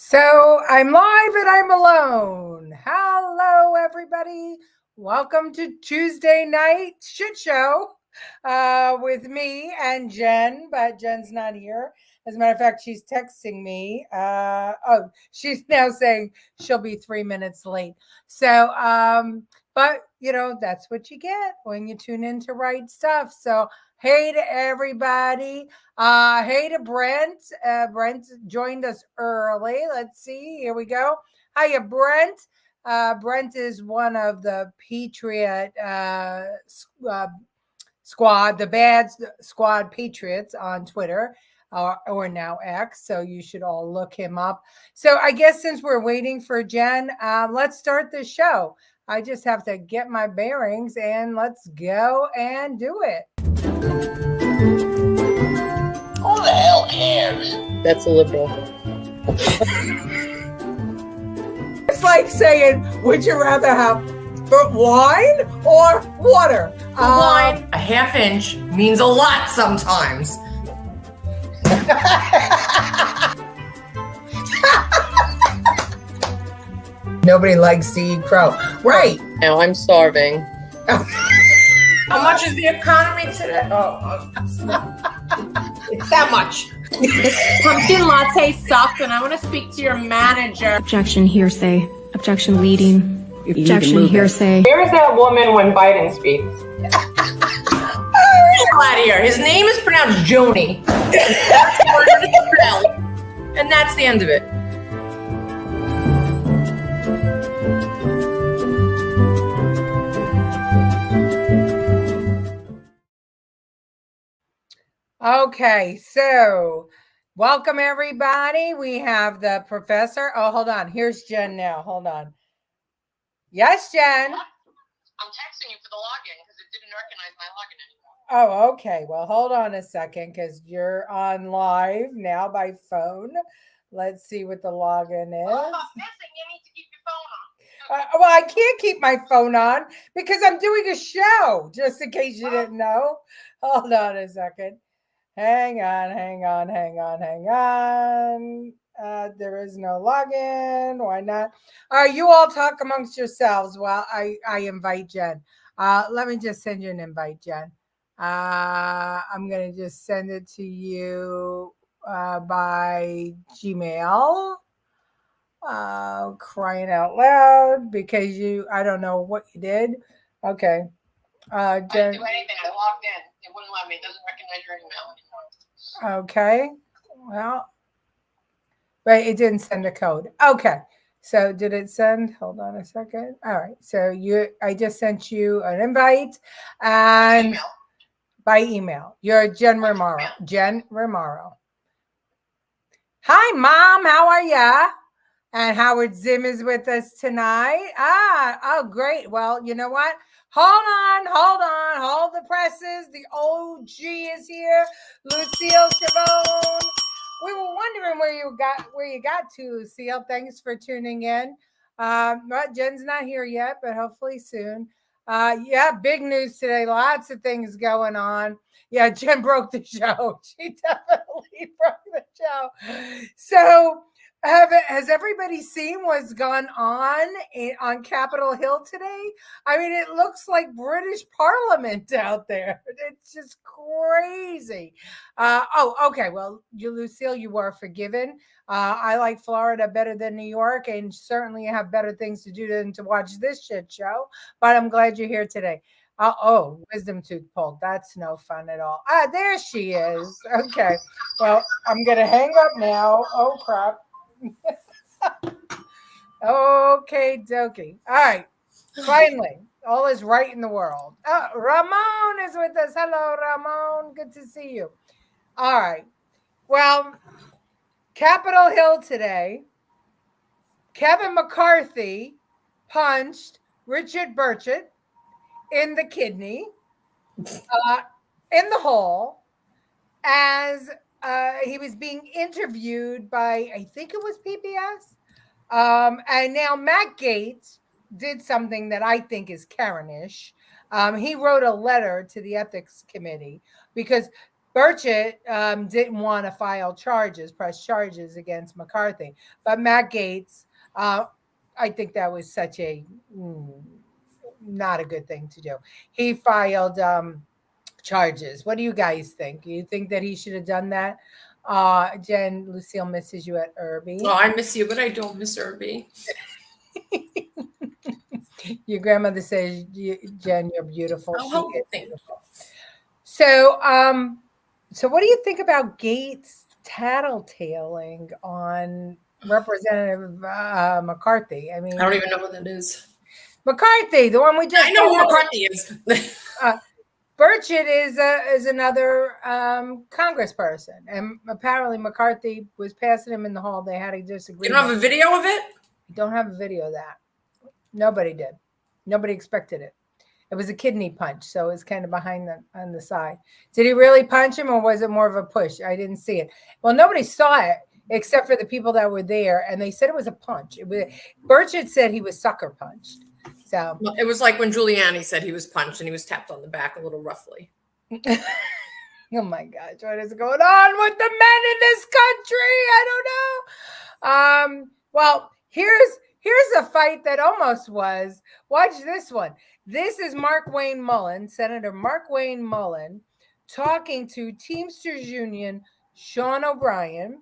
So I'm live and I'm alone. Hello, everybody. Welcome to Tuesday night shit show with me and Jen, but Jen's not here. As a matter of fact, she's texting me. She's now saying she'll be 3 minutes late. But that's what you get when you tune in to Right Stuff. So, hey to everybody. Hey to Brent. Brent joined us early. Let's see. Here we go. Hiya, Brent. Brent is one of the Patriot squad, the bad squad Patriots on Twitter or now X. So you should all look him up. So I guess since we're waiting for Jen, let's start the show. I just have to get my bearings and let's go and do it. Who the hell cares? That's a liberal. It's like saying, would you rather have wine or water? Wine, a half inch means a lot sometimes. Nobody likes to eat crow. Right. Now I'm starving. How much is the economy today? It's that much. This pumpkin latte sucked, and I want to speak to your manager. Objection, hearsay. Objection, leading. Objection, hearsay. Where is that woman when Biden speaks? Get out of here. His name is pronounced Joni. And that's the end of it. Okay, so welcome everybody. We have the professor. Oh, hold on. Here's Jen now. Hold on. Yes, Jen. I'm texting you for the login because it didn't recognize my login anymore. Oh, okay. Well, hold on a second because you're on live now by phone. Let's see what the login is. Well, if I'm missing, you need to keep your phone on. Well, I can't keep my phone on because I'm doing a show, just in case you didn't know. Hold on a second. Hang on. There is no login. Why not? You all talk amongst yourselves while I invite Jen. Let me just send you an invite, Jen. I'm going to just send it to you by Gmail. Crying out loud because I don't know what you did. Okay. Jen. I didn't do anything. I logged in. It wouldn't let me. It doesn't recognize your email anymore. Okay. Well, but it didn't send a code. Okay. So did it send? Hold on a second. All right. So I just sent you an invite and by email. You're Jen Remauro. Jen Remauro. Hi, Mom. How are ya? And Howard Zim is with us tonight. Oh, great. Well, you know what? Hold the presses. The OG is here. Lucille Chabon. We were wondering where you got to, Lucille. Thanks for tuning in. Jen's not here yet, but hopefully soon. Big news today. Lots of things going on. Yeah, Jen broke the show. She definitely broke the show. So has everybody seen what's gone on Capitol Hill today? I mean, it looks like British Parliament out there. It's just crazy. Okay. Well, Lucille, you are forgiven. I like Florida better than New York, and certainly have better things to do than to watch this shit show. But I'm glad you're here today. Wisdom tooth pulled. That's no fun at all. There she is. Okay. Well, I'm going to hang up now. Oh, crap. Okay, dokie. All right. Finally, all is right in the world. Ramon is with us. Hello, Ramon. Good to see you. All right. Well, Capitol Hill today. Kevin McCarthy punched Richard Burchett in the kidney, in the hole, as he was being interviewed by, I think it was PBS. And now Matt Gaetz did something that I think is Karenish. He wrote a letter to the ethics committee because Burchett didn't want to press charges against McCarthy, but Matt Gaetz, I think that was such a not a good thing to do. He filed charges. What do you guys think? You think that he should have done that? Jen, Lucille misses you at Irby. Oh, I miss you, but I don't miss Irby. Your grandmother says, Jen, you're beautiful. Oh, She is thank you. beautiful. So what do you think about Gates tattletaling on Representative McCarthy? I mean, I don't even know what that is. McCarthy, the one we just I know who McCarthy is. Burchett is another congressperson, and apparently McCarthy was passing him in the hall. They had a disagreement. You don't have a video of it? Don't have a video of that. Nobody did. Nobody expected it. It was a kidney punch, so it was kind of behind on the side. Did he really punch him, or was it more of a push? I didn't see it. Well, nobody saw it except for the people that were there, and they said it was a punch. Burchett said he was sucker punched. So it was like when Giuliani said he was punched and he was tapped on the back a little roughly. Oh my gosh, what is going on with the men in this country? I don't know. Well, here's a fight that almost was. Watch this one. This is Mark Wayne Mullen, Senator Mark Wayne Mullen, talking to Teamsters Union Sean O'Brien.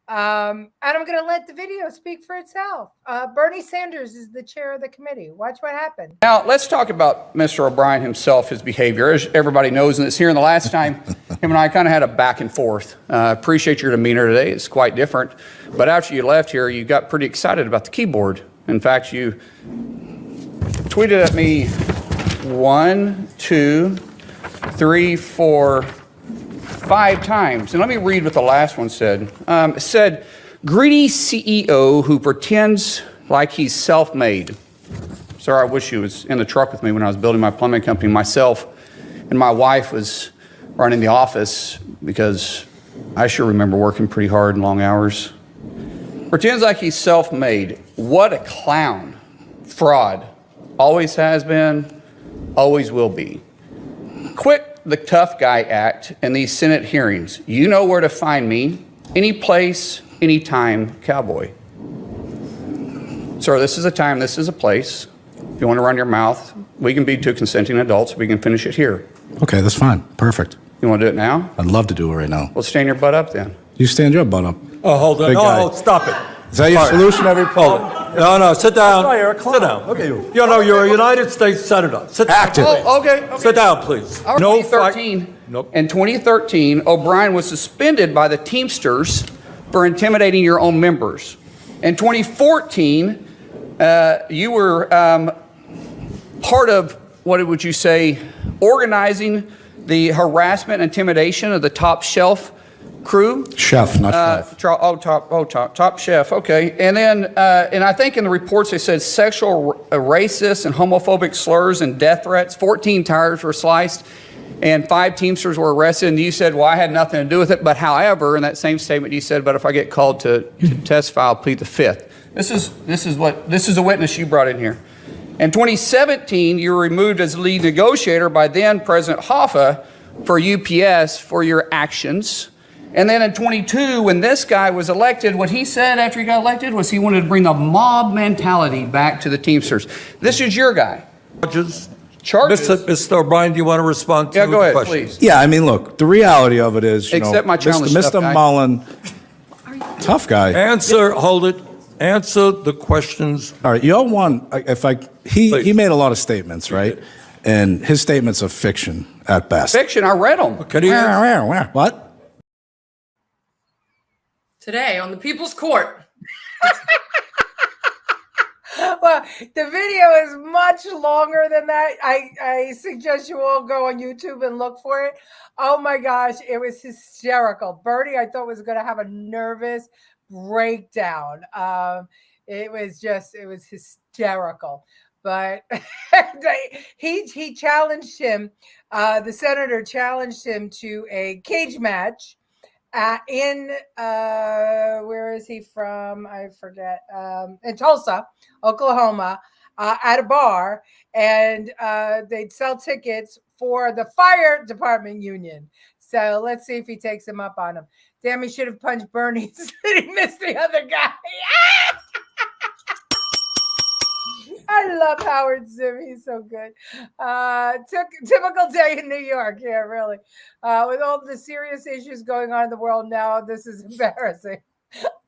And I'm going to let the video speak for itself. Bernie Sanders is the chair of the committee. Watch what happened. Now, let's talk about Mr. O'Brien himself, his behavior. As everybody knows, and it's here in the last time, him and I kind of had a back and forth. Appreciate your demeanor today. It's quite different. But after you left here, you got pretty excited about the keyboard. In fact, you tweeted at me 1, 2, 3, 4, 5 times. And let me read what the last one said. It said, greedy CEO who pretends like he's self-made. Sir, I wish you was in the truck with me when I was building my plumbing company. Myself and my wife was running the office because I sure remember working pretty hard and long hours. Pretends like he's self-made. What a clown. Fraud. Always has been, always will be. Quit the tough guy act in these Senate hearings. You know where to find me. Any place, anytime, cowboy. Sir, this is a time, this is a place. If you want to run your mouth, we can be 2 consenting adults. We can finish it here. Okay, that's fine. Perfect. You want to do it now? I'd love to do it right now. Well, stand your butt up then. You stand your butt up. Oh, hold on. Big guy. No, stop it. Is that your solution every problem? No, sit down. Sit down. Look at you. You know, you're a United States Senator. Sit down. Active. Oh, okay. Sit down, please. No 2013. Nope. In 2013, O'Brien was suspended by the Teamsters for intimidating your own members. In 2014, you were part of, what would you say, organizing the harassment and intimidation of the Top Shelf crew? Chef, not chef. Top Chef, okay. And then, and I think in the reports they said sexual, racist and homophobic slurs and death threats. 14 tires were sliced and 5 Teamsters were arrested. And you said, well, I had nothing to do with it. But however, in that same statement you said, but if I get called to testify, I'll plead the 5th. This is a witness you brought in here. In 2017, you were removed as lead negotiator by then President Hoffa for UPS for your actions. And then in 22, when this guy was elected, what he said after he got elected was he wanted to bring the mob mentality back to the Teamsters. This is your guy. Charges. Mr. O'Brien, do you want to respond to Yeah, go ahead, questions? please. Yeah, I mean, look, the reality of it is, Accept my challenge, Mr. tough guy. Mullen, tough guy. Hold it. Answer the questions. All right, y'all won. He made a lot of statements, right? And his statements are fiction at best. Fiction, I read them. What? Today on the People's Court. Well, the video is much longer than that. I suggest you all go on YouTube and look for it. Oh my gosh, it was hysterical. Bernie, I thought was going to have a nervous breakdown. It was hysterical. But he challenged him. The senator challenged him to a cage match. In where is he from? I forget. In Tulsa, Oklahoma, at a bar, and they'd sell tickets for the fire department union. So let's see if he takes him up on him. Damn, he should have punched Bernie. He missed the other guy. I love Howard Zim. He's so good. Typical day in New York. Yeah, really. With all the serious issues going on in the world now, this is embarrassing.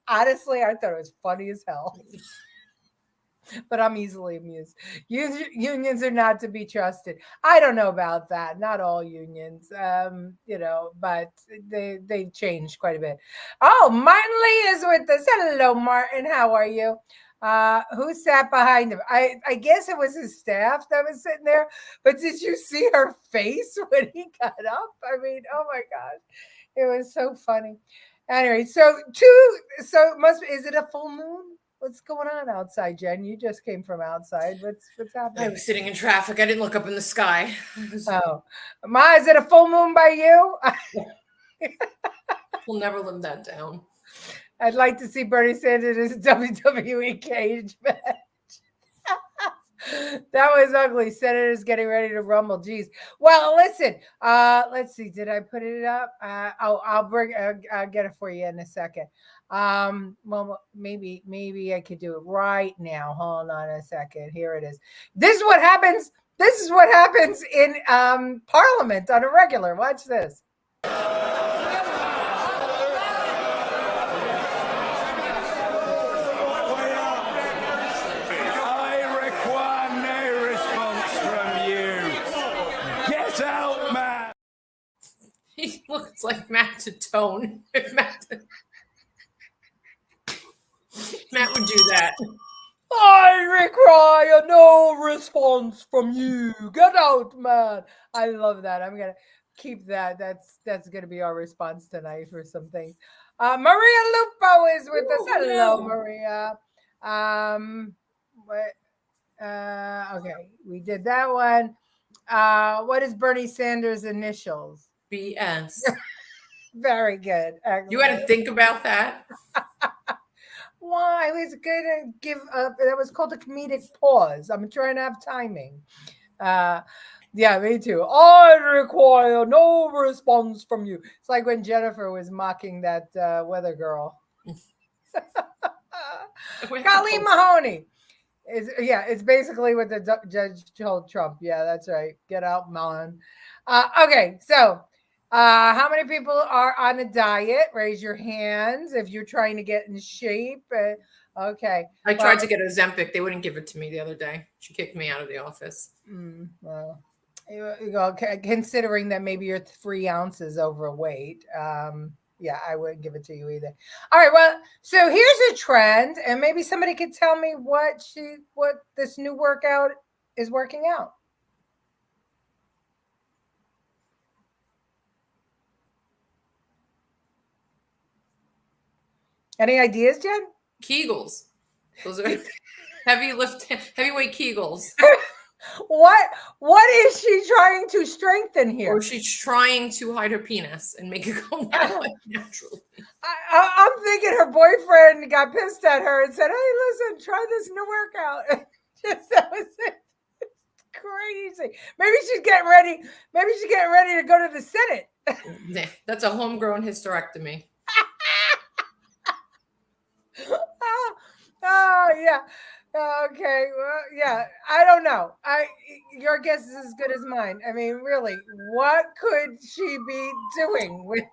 Honestly, I thought it was funny as hell. But I'm easily amused. Unions are not to be trusted. I don't know about that. Not all unions, but they've changed quite a bit. Oh, Martin Lee is with us. Hello, Martin. How are you? Who sat behind him? I guess it was his staff that was sitting there. But did you see her face when he got up? I mean, oh my gosh, it was so funny. Anyway, is it a full moon? What's going on outside, Jen? You just came from outside. What's happening? I was sitting in traffic. I didn't look up in the sky. Oh, Ma, is it a full moon by you? We'll never live that down. I'd like to see Bernie Sanders' WWE cage match. That was ugly. Senators getting ready to rumble. Geez. Well, listen. Let's see. Did I put it up? I'll get it for you in a second. Well, maybe I could do it right now. Hold on a second. Here it is. This is what happens. This is what happens in Parliament on a regular. Watch this. He looks like Matt to Tone. If Matt would do that. I require no response from you. Get out, man. I love that. I'm gonna keep that. That's gonna be our response tonight for some things. Maria Lupo is with us. Hello, Maria. Okay, we did that one. What is Bernie Sanders' initials? BS. Very good. Excellent. You had to think about that. Why? I was gonna give up. That was called a comedic pause. I'm trying to have timing. Yeah, me too. I require no response from you. It's like when Jennifer was mocking that weather girl. Colleen Mahoney. It's basically what the judge told Trump. Yeah, that's right. Get out, man. Okay, so how many people are on a diet? Raise your hands if you're trying to get in shape. Okay. I tried to get Ozempic. They wouldn't give it to me the other day. She kicked me out of the office. Well, considering that maybe you're 3 ounces overweight, yeah, I wouldn't give it to you either. All right, well, so here's a trend, and maybe somebody could tell me what this new workout is working out. Any ideas, Jen? Kegels. Those are heavyweight Kegels. What is she trying to strengthen here? Or she's trying to hide her penis and make it go naturally. I'm thinking her boyfriend got pissed at her and said, "Hey, listen, try this new workout." That was it. It's crazy. Maybe she's getting ready. Maybe she's getting ready to go to the Senate. That's a homegrown hysterectomy. Oh yeah. Okay. Well, yeah. I don't know. Your guess is as good as mine. I mean, really, what could she be doing with?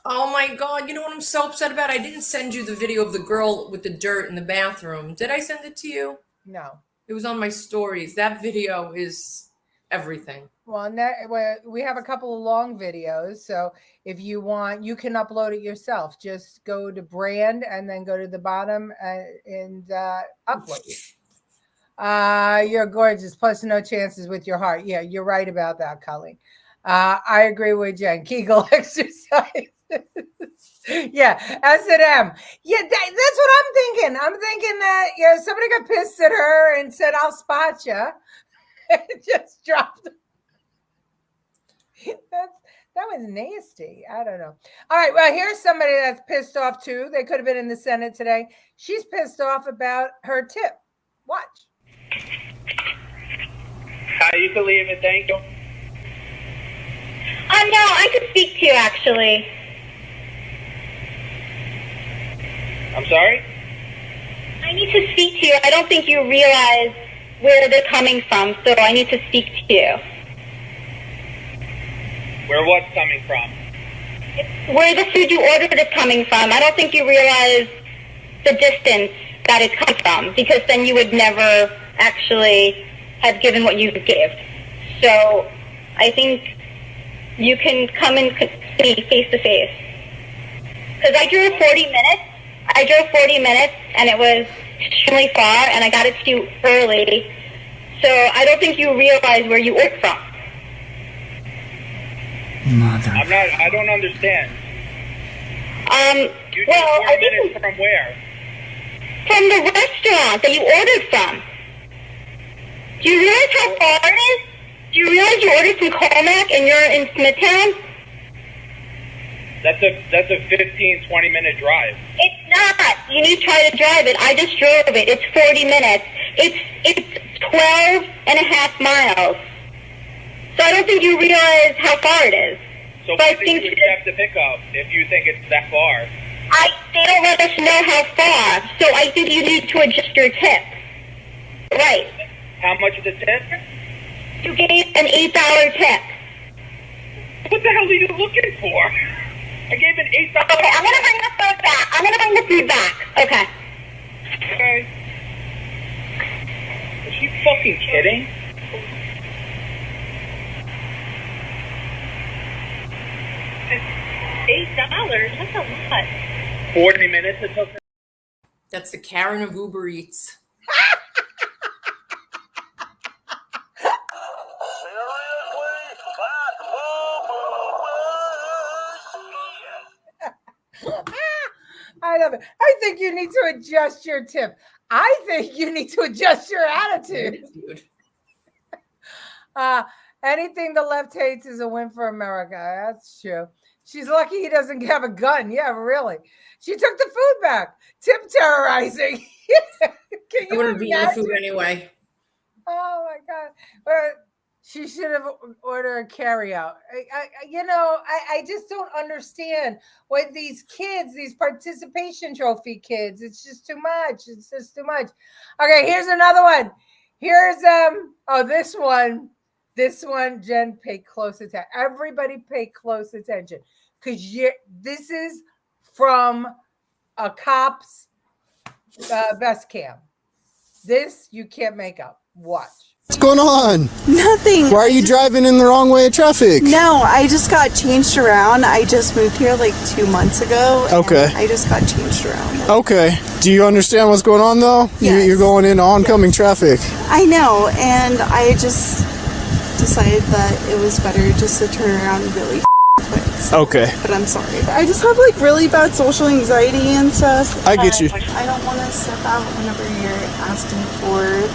Oh my God! You know what I'm so upset about? I didn't send you the video of the girl with the dirt in the bathroom. Did I send it to you? No. It was on my stories. That video is everything. Well, we have a couple of long videos, so if you want, you can upload it yourself. Just go to brand and then go to the bottom and upload it. You're gorgeous, plus no chances with your heart. Yeah, you're right about that, Colleen. I agree with Jen. Kegel exercise. Yeah, S&M. Yeah, that's what I'm thinking. I'm thinking that somebody got pissed at her and said, "I'll spot you." Just dropped. That was nasty. I don't know. All right. Well, here's somebody that's pissed off too. They could have been in the Senate today. She's pissed off about her tip. Watch. You can leave it. Thank you. I No, I could speak to you, actually. I'm sorry? I need to speak to you. I don't think you realize where they're coming from, so I need to speak to you. Where what's coming from? Where the food you ordered is coming from. I don't think you realize the distance that it's come from, because then you would never actually have given what you gave. So I think you can come and see face to face. Because I drove 40 minutes. And it was extremely far, and I got it to you early. So I don't think you realize where you ordered from. I don't understand. You Well, I think minutes from where? from the restaurant that you ordered from. Do you realize how far it is? Do you realize you ordered from Colmac and you're in Smithtown? That's a 15, 20-minute drive. It's not. You need to try to drive it. I just drove it. It's 40 minutes. It's 12 and a half miles. So I don't think you realize how far it is. So But I why did think you accept the pickup if you think it's that far? they don't let us know how far. So I think you need to adjust your tip. Right. How much is the tip? You gave an $8 tip. What the hell are you looking for? I gave an $8. Okay, I'm gonna bring the food back. Okay. Okay. Is she fucking kidding? $8? That's a lot. 40 minutes it took her? That's the Karen of Uber Eats. I love it. I think you need to adjust your tip. I think you need to adjust your attitude. Anything the left hates is a win for America. That's true. She's lucky he doesn't have a gun. Yeah, really. She took the food back. Tip terrorizing. I wouldn't have eaten the food anyway. Oh my God. But she should have ordered a carryout. I just don't understand what these kids, these participation trophy kids, it's just too much. It's just too much. Okay, here's another one. Here's this one, Jen, pay close attention. Everybody pay close attention, because this is from a cop's vest cam. This you can't make up. Watch. What's going on? Nothing. Why are you driving in the wrong way of traffic? No, I just got changed around. I just moved here like 2 months ago. Okay. I just got changed around. Okay. Do you understand what's going on though? Yes. You're going into oncoming traffic. I know, and I just decided that it was better just to turn around really quick. So, Okay. but I'm sorry. I just have like really bad social anxiety and stuff. I get you. I don't want to step out whenever you're asking for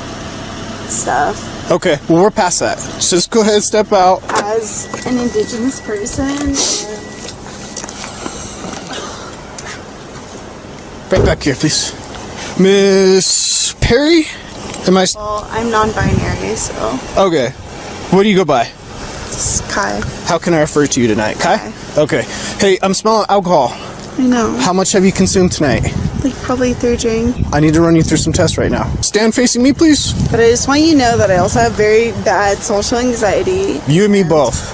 stuff. Okay. Well, we're past that. Just go ahead, step out. As an Indigenous person. Right back here, please. Miss Perry? Well, I'm non-binary, so. Okay. What do you go by? It's Kai. How can I refer to you tonight? Kai? Okay. Hey, I'm smelling alcohol. I know. How much have you consumed tonight? Like probably 3 drinks. I need to run you through some tests right now. Stand facing me, please. But I just want you to know that I also have very bad social anxiety. You and me both.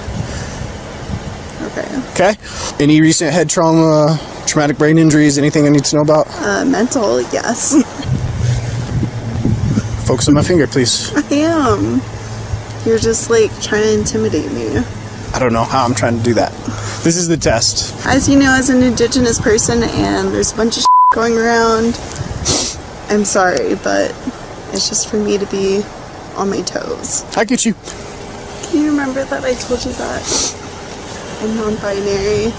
Okay. Okay. Any recent head trauma, traumatic brain injuries, anything I need to know about? Mental, yes. Focus on my finger, please. I am. You're just like trying to intimidate me. I don't know how I'm trying to do that. This is the test. As you know, as an Indigenous person, and there's a bunch of going around, I'm sorry, but it's just for me to be on my toes. I get you. Can you remember that I told you that I'm non-binary?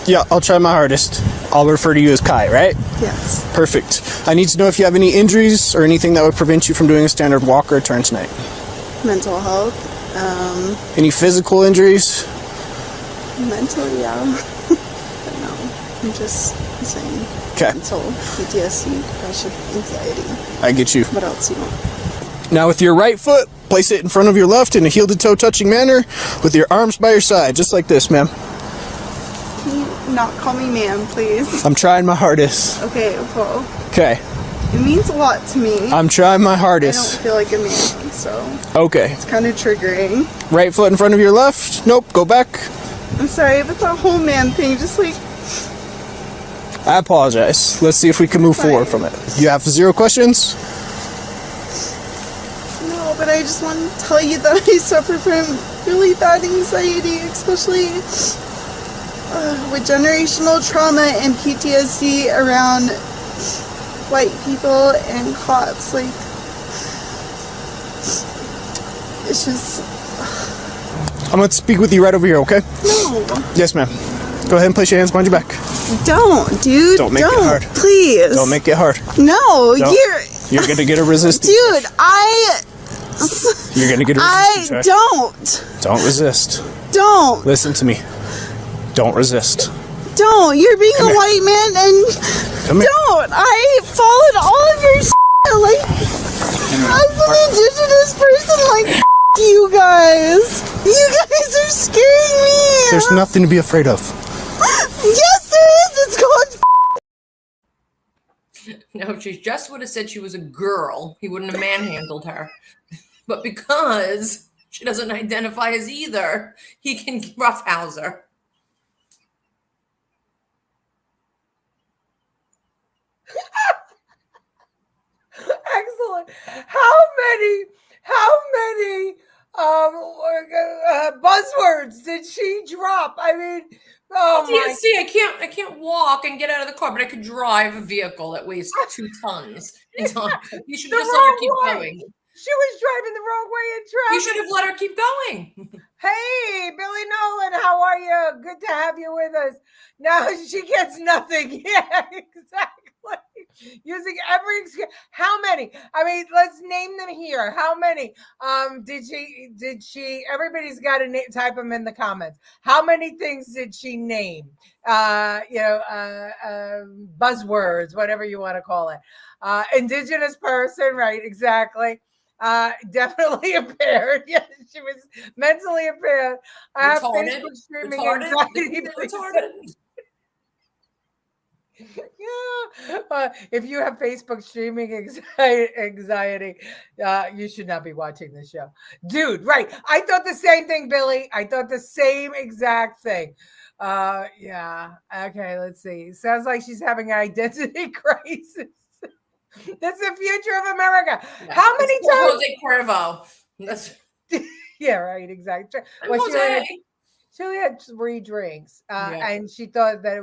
Yeah, I'll try my hardest. I'll refer to you as Kai, right? Yes. Perfect. I need to know if you have any injuries or anything that would prevent you from doing a standard walk or turn tonight. Mental health. Any physical injuries? Mental, yeah. But no, I'm just saying. Okay. Mental, PTSD, depression, anxiety. I get you. What else do you want? Now with your right foot, place it in front of your left in a heel-to-toe touching manner with your arms by your side, just like this, ma'am. Can you not call me ma'am, please? I'm trying my hardest. Okay, well, Okay. it means a lot to me. I'm trying my I hardest. don't feel like a man, so Okay. it's kind of triggering. Right foot in front of your left. Nope, go back. I'm sorry, but the whole man thing, just like, I apologize. Let's see if we can move forward from it. You have 0 questions? no, but I just want to tell you that I suffer from really bad anxiety, especially with generational trauma and PTSD around white people and cops. Like, it's just, I'm going to speak with you right over here, okay? no. Yes, ma'am. Go ahead and place your hands behind your back. Don't, dude. Don't make it hard. Please. Don't make it hard. No, Don't. you're going to get a resistance. dude, You're going to get a resistance. I right? don't. Resist. Don't. Listen to me. Don't resist. Don't. You're being Come a here. white man and Come here. don't. I followed all of your shit. Like, as an indigenous person, like, you guys. You guys are scaring me. There's nothing to be afraid of. Yes, there is. It's called. Now, if she just would have said she was a girl, he wouldn't have manhandled her. But because she doesn't identify as either, he can roughhouse her. Excellent. How many buzzwords did she drop? I mean, oh my. See, I can't walk and get out of the car, but I could drive a vehicle that weighs 2 tons. You should The just let her wrong keep way. going. She was driving the wrong way in traffic. You should have let her keep going. Hey, Billy Nolan, how are you? Good to have you with us. No, she gets nothing. Yeah, exactly. Using every excuse. How many? I mean, let's name them here. How many? Did she? Everybody's got to type them in the comments. How many things did she name? Buzzwords, whatever you want to call it. Indigenous person, right? Exactly. Definitely impaired. Yes, she was mentally impaired. I have Facebook streaming anxiety. Yeah. If you have Facebook streaming anxiety, you should not be watching this show. Dude, right. I thought the same thing, Billy. I thought the same exact thing. Yeah. Okay, let's see. Sounds like she's having an identity crisis. That's the future of America. Yeah. How many times? Jose Cuervo. Yeah, right, exactly. Well, she only had 3 drinks, and she thought that it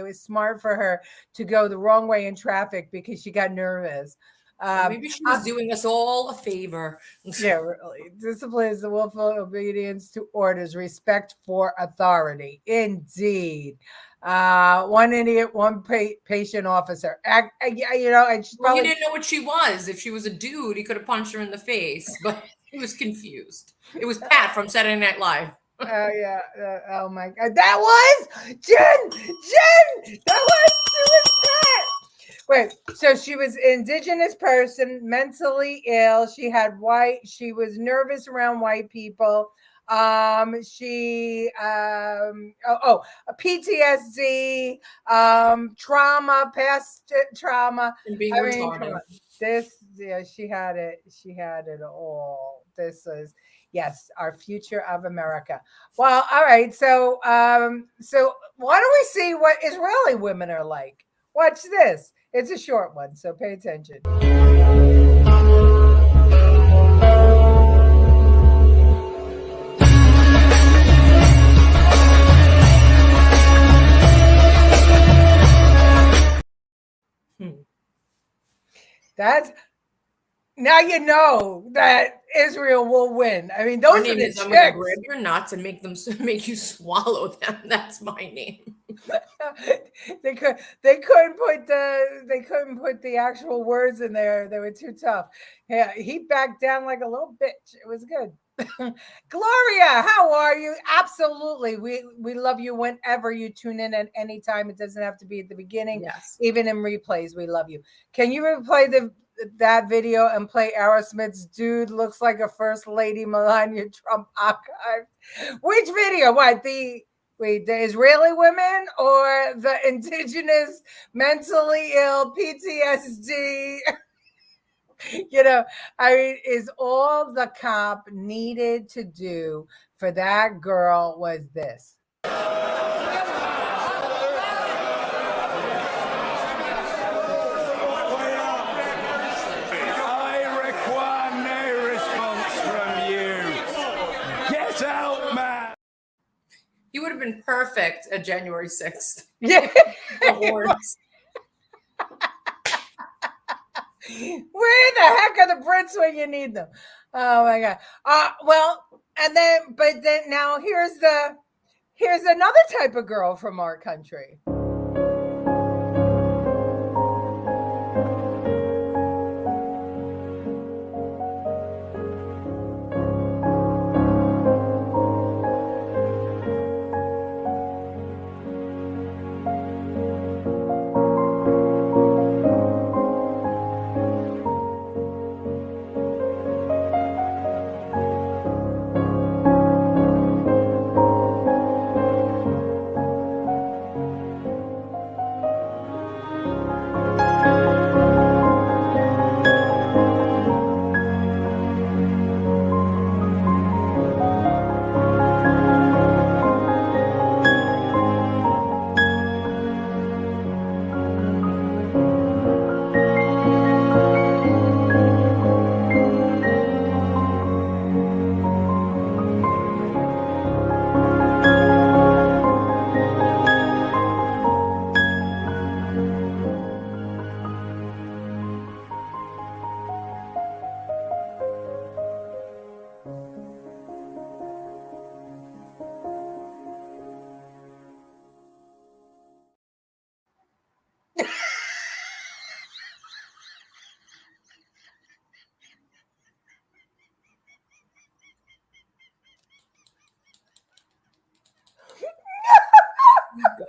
was smart for her to go the wrong way in traffic because she got nervous. Maybe she was doing us all a favor. Yeah, really. Discipline is the willful obedience to orders, respect for authority. Indeed. One idiot, one patient officer. And she's probably, he didn't know what she was. If she was a dude, he could have punched her in the face, but he was confused. It was Pat from Saturday Night Live. Oh yeah. Oh my God. That was Jen. That was Pat. Wait, so she was indigenous person, mentally ill. She was nervous around white people. She PTSD, trauma, past trauma, and being retarded. She had it all. This is, yes, our future of America. Well, all right. So why don't we see what Israeli women are like? Watch this. It's a short one, so pay attention. That's, now you know that Israel will win. I mean, those are the chicks. I'm gonna grab your nuts and make you swallow them. That's my name. They couldn't put the actual words in there. They were too tough. Yeah, he backed down like a little bitch. It was good. Gloria, how are you? Absolutely. We love you whenever you tune in at any time. It doesn't have to be at the beginning. Yes. Even in replays, we love you. Can you replay that video and play Aerosmith's Dude Looks Like a First Lady Melania Trump archive? Which video? What? The Israeli women or the indigenous mentally ill PTSD? I mean, is all the cop needed to do for that girl was this. I require no response from you. Get out, man. He would have been perfect at January 6th. Yeah. Awards. Where the heck are the Brits when you need them? Oh my God. But then now here's another type of girl from our country.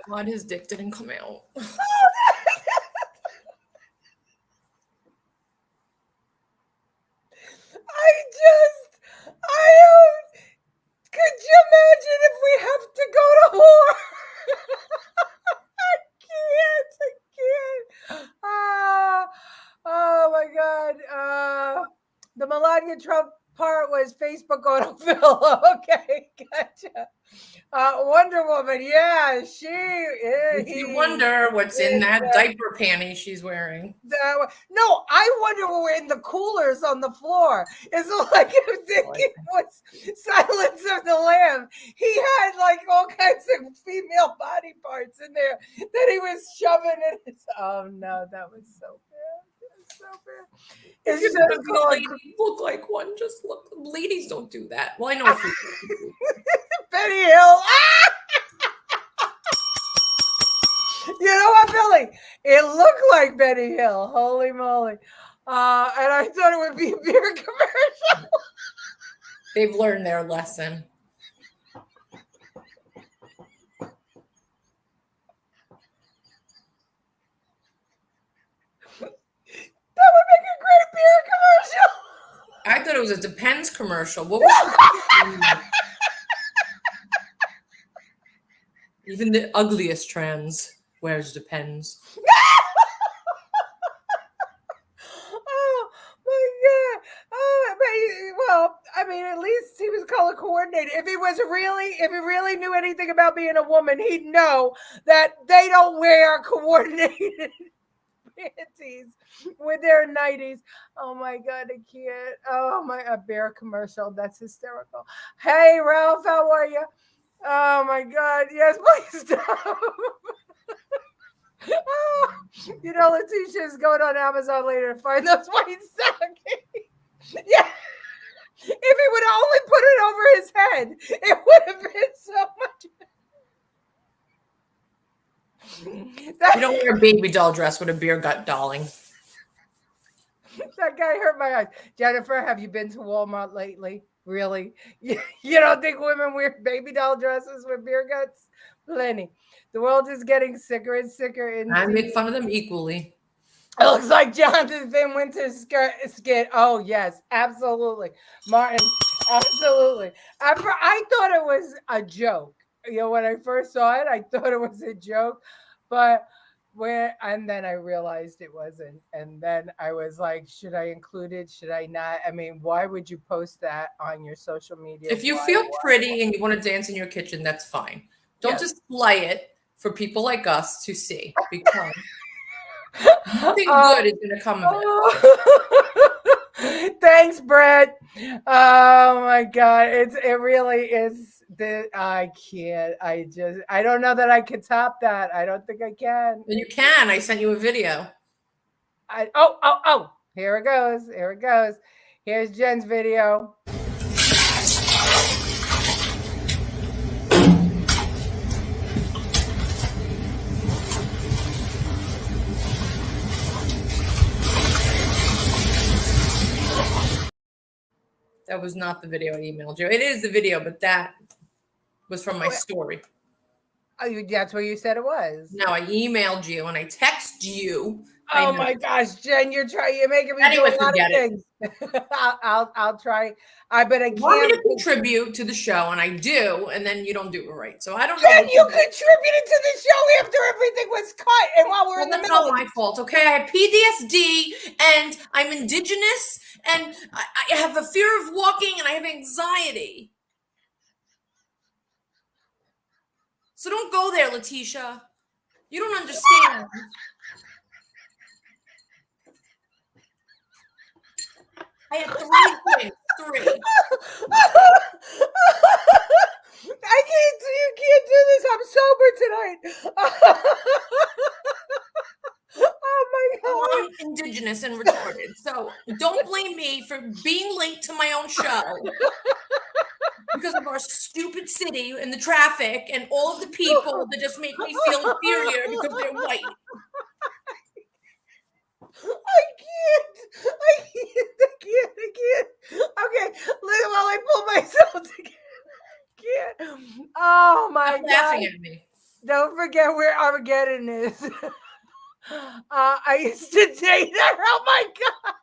God, his dick didn't come out. Could you imagine if we have to go to war? I can't. Oh my God. The Melania Trump part was Facebook autofill. Okay, gotcha. Wonder Woman, yeah, You wonder what's in that diaper panty she's wearing. No, I wonder what were in the coolers on the floor. It's like I'm thinking what's Silence of the Lamb. He had like all kinds of female body parts in there that he was shoving in his. Oh no, that was so bad. It's If just you're gonna lady look like one. Just look. Ladies don't do that. Well, I know. Betty Hill. You know what, Billy? It looked like Betty Hill. Holy moly. And I thought it would be a beer commercial. They've learned their lesson. That would make a great beer commercial. I thought it was a Depends commercial. What was Even the ugliest trans wears Depends. Oh my God. Well, I mean, at least he was color coordinated. If he really knew anything about being a woman, he'd know that they don't wear coordinated panties with their 90s. Oh my God, I can't. Oh my, a bear commercial. That's hysterical. Hey, Ralph, how are you? Oh my God. Yes, please stop. Leticia is going on Amazon later to find those white stockings. Yeah. If he would have only put it over his head, it would have been so much. You don't wear a baby doll dress with a beer gut dolling. That guy hurt my eyes. Jennifer, have you been to Walmart lately? Really? You don't think women wear baby doll dresses with beer guts? Plenty. The world is getting sicker and sicker. I make fun of them equally. It looks like Jonathan Van Winter's skit. Oh, yes, absolutely. Martin, absolutely. I thought it was a joke. You know, when I first saw it, I thought it was a joke. But and then I realized it wasn't. And then I was like, should I include it? Should I not? I mean, why would you post that on your social media? If you feel pretty and you want to dance in your kitchen, that's fine. Don't display it for people like us to see, because nothing good is going to come of it. Thanks, Brett. Oh my God, it really is. I can't. I don't know that I can top that. I don't think I can. You can. I sent you a video. Oh! Here it goes. Here it goes. Here's Jen's video. That was not the video I emailed you. It is the video, but that was from my story. Oh, that's what you said it was. No, I emailed you and I text you. Oh my gosh, Jen, you're making me do a lot of things. I'll try. But I can't. Want me to contribute to the show, and I do, and then you don't do it right. So I don't know. Jen, you contributed to the show after everything was cut, and while we're in the middle. That's not my fault. Okay, I have PTSD, and I'm indigenous, and I have a fear of walking, and I have anxiety. So don't go there, Leticia. You don't understand. I have 3 things. 3. You can't do this. I'm sober tonight. Oh my God. I'm indigenous and retarded. So don't blame me for being late to my own show because of our stupid city and the traffic and all of the people that just make me feel inferior because they're white. I can't. Okay, while I pull myself together. I can't. Oh my God. Laughing at me. Don't forget where Armageddon is. I used to date her. Oh my God.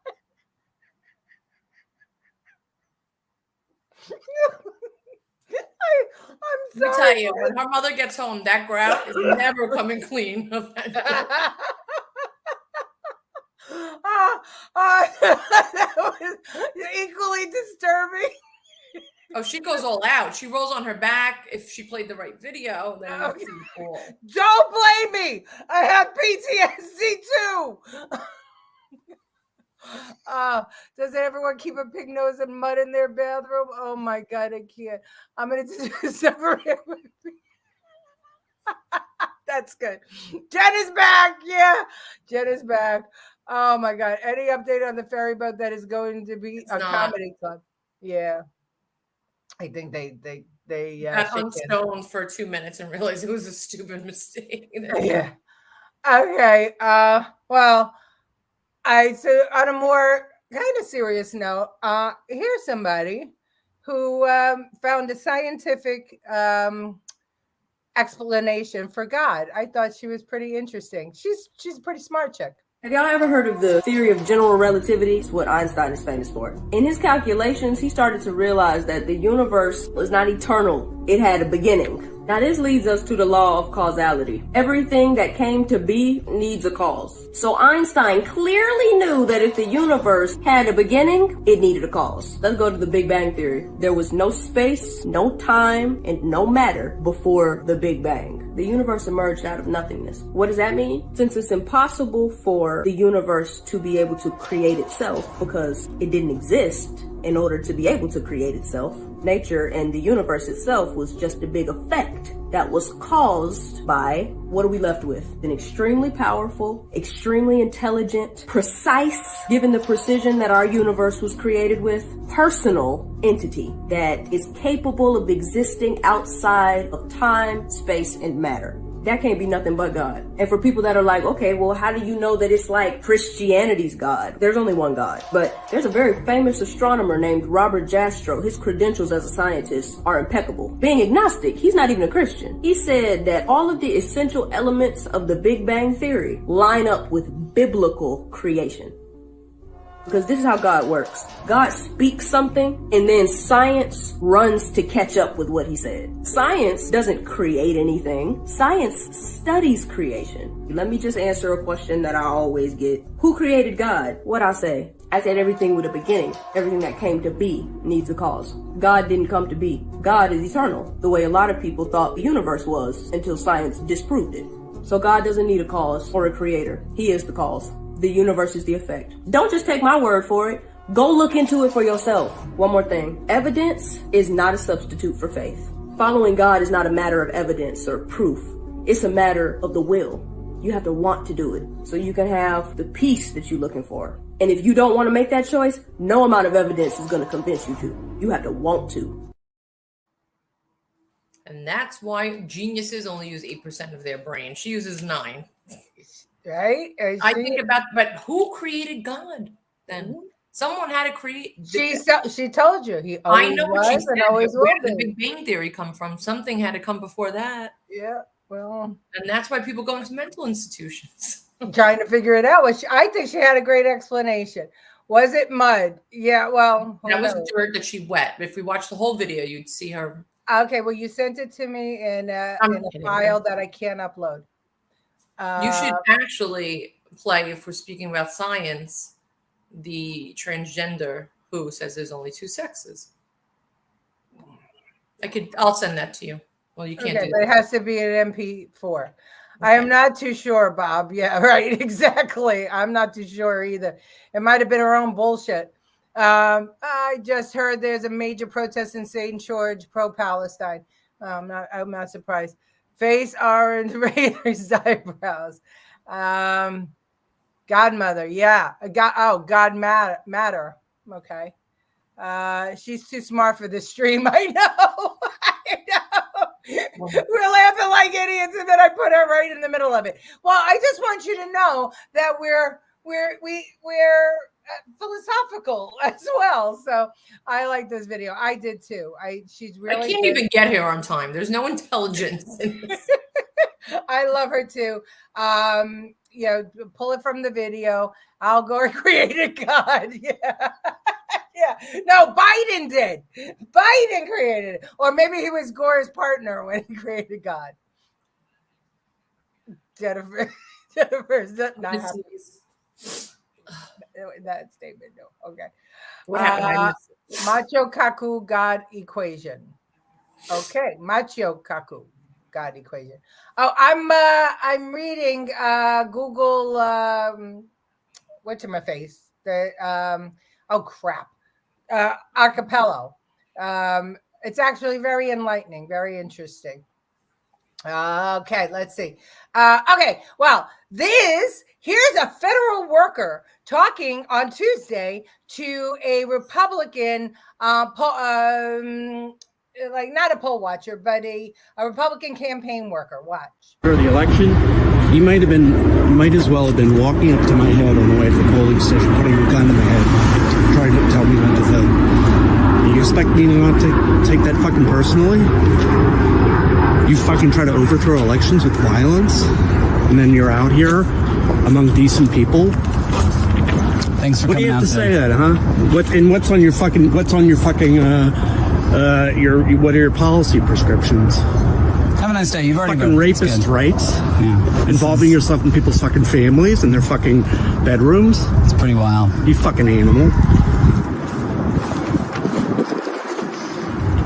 I'm sorry. Let me tell you, when her mother gets home, that grout is never coming clean. That was equally disturbing. Oh, she goes all out. She rolls on her back. If she played the right video, then okay. Cool. Don't blame me. I have PTSD too. Does everyone keep a pig nose and mud in their bathroom? Oh my God, I can't. I'm gonna separate. That's good. Jen is back. Yeah, Jen is back. Oh my God. Any update on the ferry boat that is going to be a comedy club? Yeah. I think they got unstoned for 2 minutes and realized it was a stupid mistake. Yeah. Okay. Well, so on a more kind of serious note, here's somebody who found a scientific explanation for God. I thought she was pretty interesting. She's a pretty smart chick. Have y'all ever heard of the theory of general relativity? It's what Einstein is famous for. In his calculations, he started to realize that the universe was not eternal. It had a beginning. Now this leads us to the law of causality. Everything that came to be needs a cause. So Einstein clearly knew that if the universe had a beginning, it needed a cause. Let's go to the Big Bang Theory. There was no space, no time, and no matter before the Big Bang. The universe emerged out of nothingness. What does that mean? Since it's impossible for the universe to be able to create itself because it didn't exist in order to be able to create itself, nature and the universe itself was just a big effect that was caused by, what are we left with? An extremely powerful, extremely intelligent, precise, given the precision that our universe was created with, personal entity that is capable of existing outside of time, space, and matter. that can't be nothing but God. And for people that are like, okay, well, how do you know that it's like Christianity's God? There's only one God. But there's a very famous astronomer named Robert Jastrow. His credentials as a scientist are impeccable. Being agnostic, he's not even a Christian. He said that all of the essential elements of the Big Bang Theory line up with biblical creation. Because this is how God works. God speaks something and then science runs to catch up with what he said. Science doesn't create anything. Science studies creation. Let me just answer a question that I always get. Who created God? What'd I say? I said everything with a beginning. Everything that came to be needs a cause. God didn't come to be. God is eternal, the way a lot of people thought the universe was until science disproved it. So God doesn't need a cause or a creator. He is the cause. The universe is the effect. Don't just take my word for it. Go look into it for yourself. One more thing. Evidence is not a substitute for faith. Following God is not a matter of evidence or proof. It's a matter of the will. You have to want to do it so you can have the peace that you're looking for. And if you don't want to make that choice, no amount of evidence is going to convince you to. You have to want to. And that's why geniuses only use 8% of their brain. She uses 9%. Right? I think about, but who created God then? Someone had to create. She told you he always I know was what she and said, always but will where did be. the Big Bang Theory come from? Something had to come before that. Yeah, well. And that's why people go into mental institutions. Trying to figure it out. I think she had a great explanation. Was it mud? Yeah, well. That was dirt that she wet. If we watched the whole video, you'd see her. Okay, well, you sent it to me in a file that I can't upload. You should actually play, if we're speaking about science, the transgender who says there's only 2 sexes. I'll send that to you. Well, you can't do but that. it has to be an MP4. Okay. I am not too sure, Bob. Yeah, right. Exactly. I'm not too sure either. It might have been her own bullshit. I just heard there's a major protest in St. George pro-Palestine. I'm not surprised. Face orange Raiders eyebrows. Godmother, yeah. God matter. Okay. She's too smart for this stream. I know. We're laughing like idiots, and then I put her right in the middle of it. Well, I just want you to know that we're philosophical as well. So I like this video. I did too. She's really. I can't even get here on time. There's no intelligence in this. I love her too. Pull it from the video. Al Gore created God. Yeah. Yeah. No, Biden did. Biden created it. Or maybe he was Gore's partner when he created God. Jennifer's not happy. That statement, no. Okay. What happened? Macho Kaku God equation. Okay. Macho Kaku God equation. Oh, I'm reading Google whatchamacface? Acapello. It's actually very enlightening, very interesting. Okay, let's see. Okay, well, here's a federal worker talking on Tuesday to a Republican, like not a poll watcher, but a Republican campaign worker. Watch. For the election, you might as well have been walking up to my head on the way to the polling station, putting a gun to my head, trying to tell me not to vote. You expect me not to take that fucking personally? You fucking try to overthrow elections with violence, and then you're out here among decent people. Thanks for coming out. What do you have to say that, huh? What's on your policy prescriptions? Have a nice day. You've already fucking rapist rights. Yeah. Involving yourself in people's fucking families and their fucking bedrooms. It's pretty wild. You fucking animal.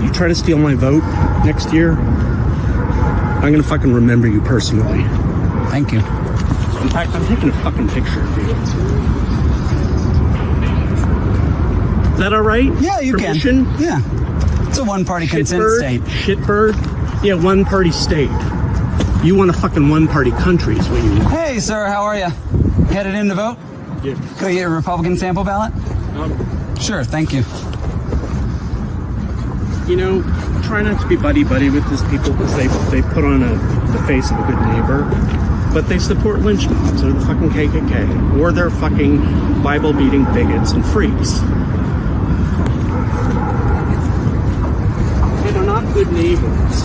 You try to steal my vote next year, I'm gonna fucking remember you personally. Thank you. In fact, I'm taking a fucking picture of you. Is that all right? Yeah, you Permission? can. Yeah. It's a one-party consent state. Shitbird? Yeah, one-party state. You want a fucking one-party country is what you want. Hey, sir, how are you? Headed in to vote? Yeah. Can I get a Republican sample ballot? Sure, thank you. you know, try not to be buddy-buddy with these people because they put on the face of a good neighbor, but they support lynch mobs or the fucking KKK, or they're fucking Bible-beating bigots and freaks. And they're not good neighbors.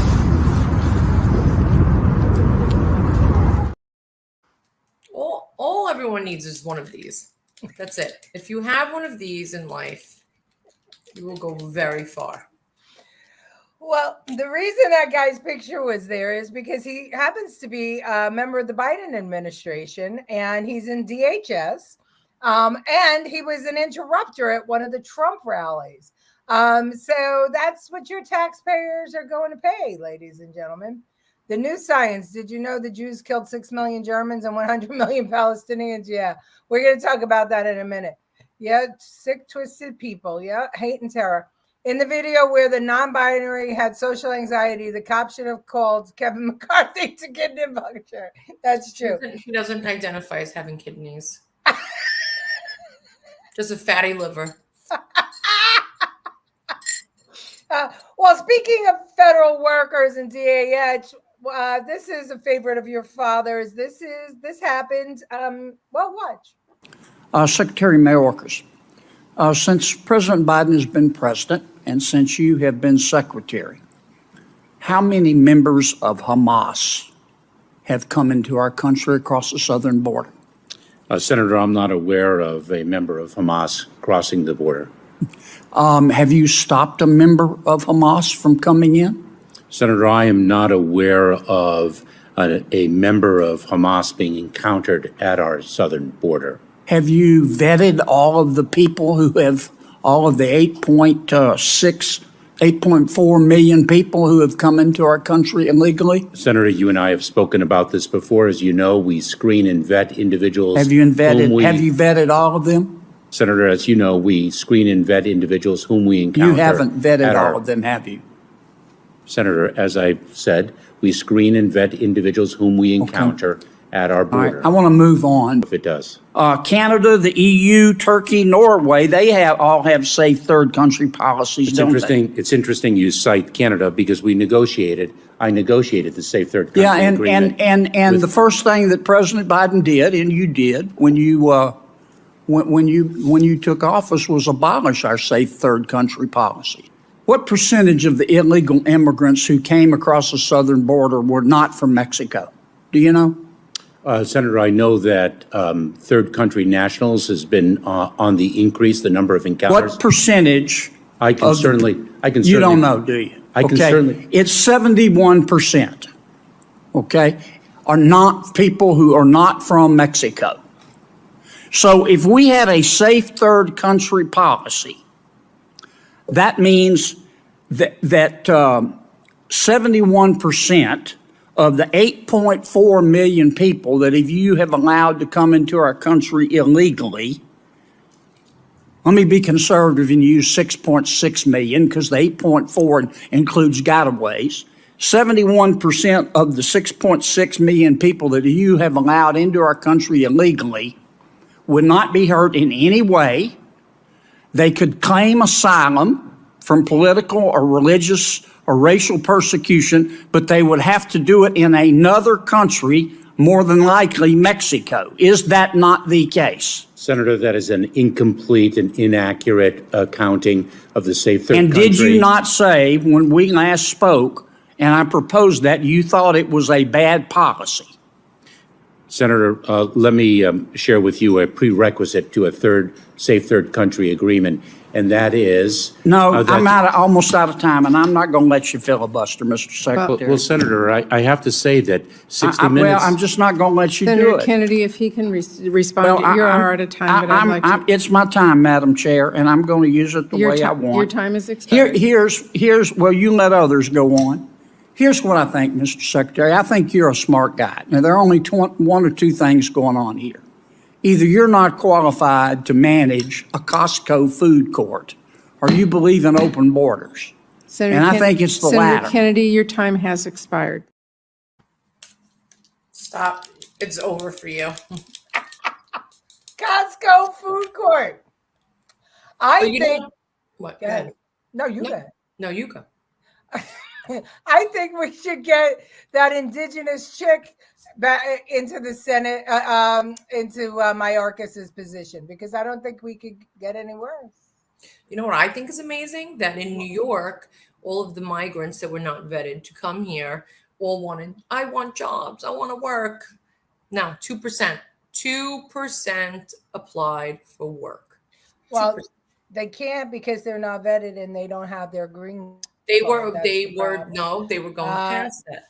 All everyone needs is one of these. That's it. If you have one of these in life, you will go very far. Well, the reason that guy's picture was there is because he happens to be a member of the Biden administration, and he's in DHS, and he was an interrupter at one of the Trump rallies. So that's what your taxpayers are going to pay, ladies and gentlemen. The new science. Did you know the Jews killed 6 million Germans and 100 million Palestinians? Yeah, we're going to talk about that in a minute. Yeah, sick, twisted people. Yeah, hate and terror. In the video where the non-binary had social anxiety, the cop should have called Kevin McCarthy to kidney puncture. That's true. He doesn't identify as having kidneys. Just a fatty liver. Well, speaking of federal workers and DAH, this is a favorite of your father's. This happened. Well, watch. Secretary Mayorkas, since President Biden has been president and since you have been secretary, how many members of Hamas have come into our country across the southern border? Senator, I'm not aware of a member of Hamas crossing the border. Have you stopped a member of Hamas from coming in? Senator, I am not aware of a member of Hamas being encountered at our southern border. Have you vetted all of the people who have, all of the 8.4 million people who have come into our country illegally? Senator, you and I have spoken about this before. As you know, we screen and vet individuals. Have you vetted all of them? Senator, as you know, we screen and vet individuals whom we encounter. You haven't vetted all of them, have you? Senator, as I said, we screen and vet individuals whom we encounter at our border. All right, I want to move on. If it does. Canada, the EU, Turkey, Norway, they all have safe third country policies, It's don't interesting. It's interesting you cite Canada because I negotiated the safe third country agreement. and the first thing that President Biden did, and you did when you took office, was abolish our safe third country policy. What percentage of the illegal immigrants who came across the southern border were not from Mexico? Do you know? Senator, I know that third country nationals has been on the increase, the number of encounters. What percentage? I can certainly. You don't know, do you? I can certainly. It's 71%. Okay, are not people who are not from Mexico. So if we had a safe third country policy, that means that 71% of the 8.4 million people that if you have allowed to come into our country illegally, let me be conservative and use 6.6 million because the 8.4 includes gotaways. 71% of the 6.6 million people that you have allowed into our country illegally would not be hurt in any way. They could claim asylum from political or religious or racial persecution, but they would have to do it in another country, more than likely Mexico. Is that not the case? Senator, that is an incomplete and inaccurate accounting of the safe third country. And did you not say when we last spoke, and I proposed that, you thought it was a bad policy? Senator, let me share with you a prerequisite to a safe third country agreement, and that is... No, I'm almost out of time, and I'm not going to let you filibuster, Mr. Secretary. Well, Senator, I have to say that 60 minutes... Well, I'm just not going to let you Senator do it. Kennedy, if he can respond, you're out of time, but I'd like to... It's my time, Madam Chair, and I'm going to use it the way I want. Your time is expired. Well, you let others go on. Here's what I think, Mr. Secretary. I think you're a smart guy. Now, there are only one or two things going on here. Either you're not qualified to manage a Costco food court, or you believe in open borders. I think it's the latter. Senator Kennedy, your time has expired. Stop. It's over for you. Costco food court. I think. What? Go ahead. No, you go. No, you go. I think we should get that indigenous chick back into the Senate, into Mayorkas's position, because I don't think we could get any worse. You know what I think is amazing? That in New York, all of the migrants that were not vetted to come here all wanted, I want jobs, I want to work. Now, 2%. 2% applied for work. Well, 2%. they can't because they're not vetted and they don't have their green They card. were, That's they the were, problem. no, they were going past that.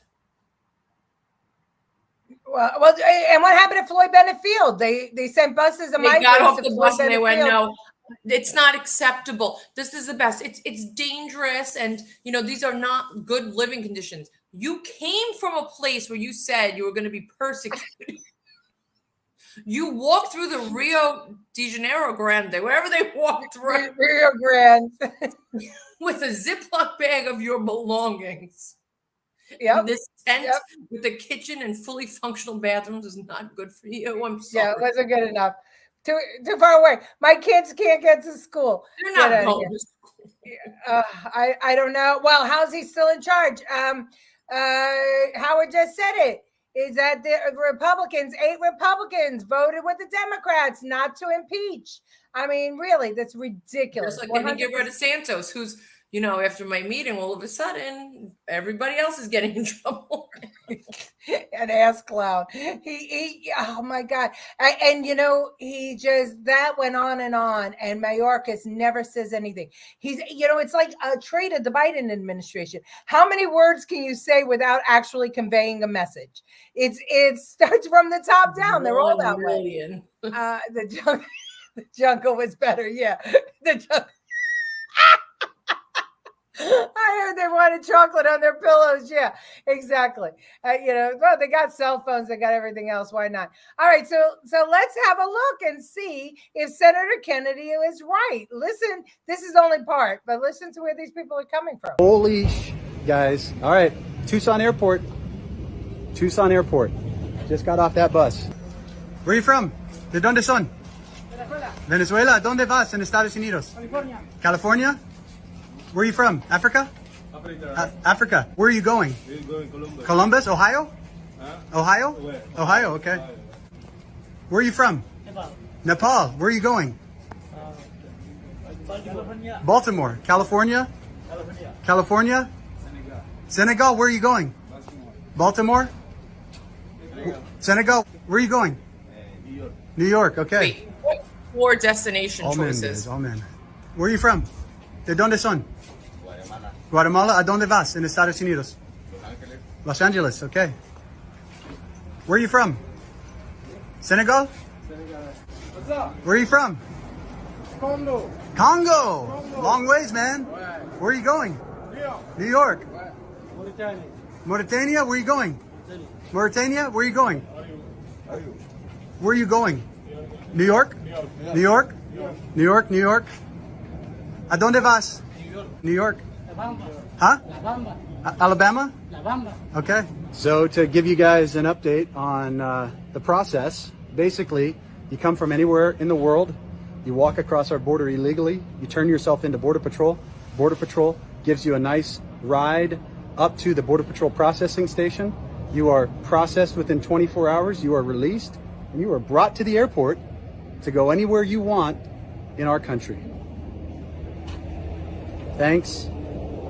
Well, and what happened to Floyd Bennett Field? They sent buses of They migrants got off to the Floyd bus and they Bennett went, Field. no, it's not acceptable. This is the best. It's dangerous, and you know these are not good living conditions. You came from a place where you said you were going to be persecuted. You walked through the Rio de Janeiro Grande, wherever they walked through, Rio Grande, with a Ziploc bag of your belongings. Yep. And this tent with the kitchen and fully functional bathrooms is not good for you. I'm sorry. Yeah, it wasn't good enough. Too far away. My kids can't get to school. They're not going to school. I don't know. Well, how's he still in charge? Howard just said it. Is that the Republicans, 8 Republicans voted with the Democrats not to impeach. I mean, really, that's ridiculous. Just like they didn't get rid of Santos, who's, you know, after my meeting, all of a sudden, everybody else is getting in trouble. An ass clown. He oh my God. And you know, he just, that went on, and Mayorkas never says anything. He's, you know, it's like a trait of the Biden administration. How many words can you say without actually conveying a message? It starts from the top down. They're all that way. The jungle was better. Yeah. The jungle. I heard they wanted chocolate on their pillows. Yeah, exactly. You know, well, they got cell phones, they got everything else. Why not? All right, so let's have a look and see if Senator Kennedy is right. Listen, this is only part, but listen to where these people are coming from. Holy guys. All right, Tucson Airport. Just got off that bus. Where are you from? ¿De dónde son? Venezuela. ¿Dónde vas en Estados Unidos? California? Where are you from? Africa? Africa. Where are you going? We're going Columbus. Columbus, Ohio? Ohio? Where? Ohio, okay. Where are you from? Nepal. Where are you going? Baltimore. California? California? Senegal. Where are you going? Baltimore? Senegal. Where are you going? New York, okay. Wait, what 4 destination All men, choices? guys, all men. Where are you from? ¿De dónde son? Guatemala. ¿A dónde vas en Estados Unidos? Los Angeles, okay. Where are you from? Senegal? Where are you from? Congo. Long ways, man. Where are you going? New York. Mauritania, where are you going? Mauritania, where are you going? Where are you going? New York? New York? New York, New York. ¿A dónde vas? New York. Huh? Alabama? Okay. So to give you guys an update on the process, basically, you come from anywhere in the world, you walk across our border illegally, you turn yourself into Border Patrol. Border Patrol gives you a nice ride up to the Border Patrol processing station. You are processed within 24 hours, you are released, and you are brought to the airport to go anywhere you want in our country. Thanks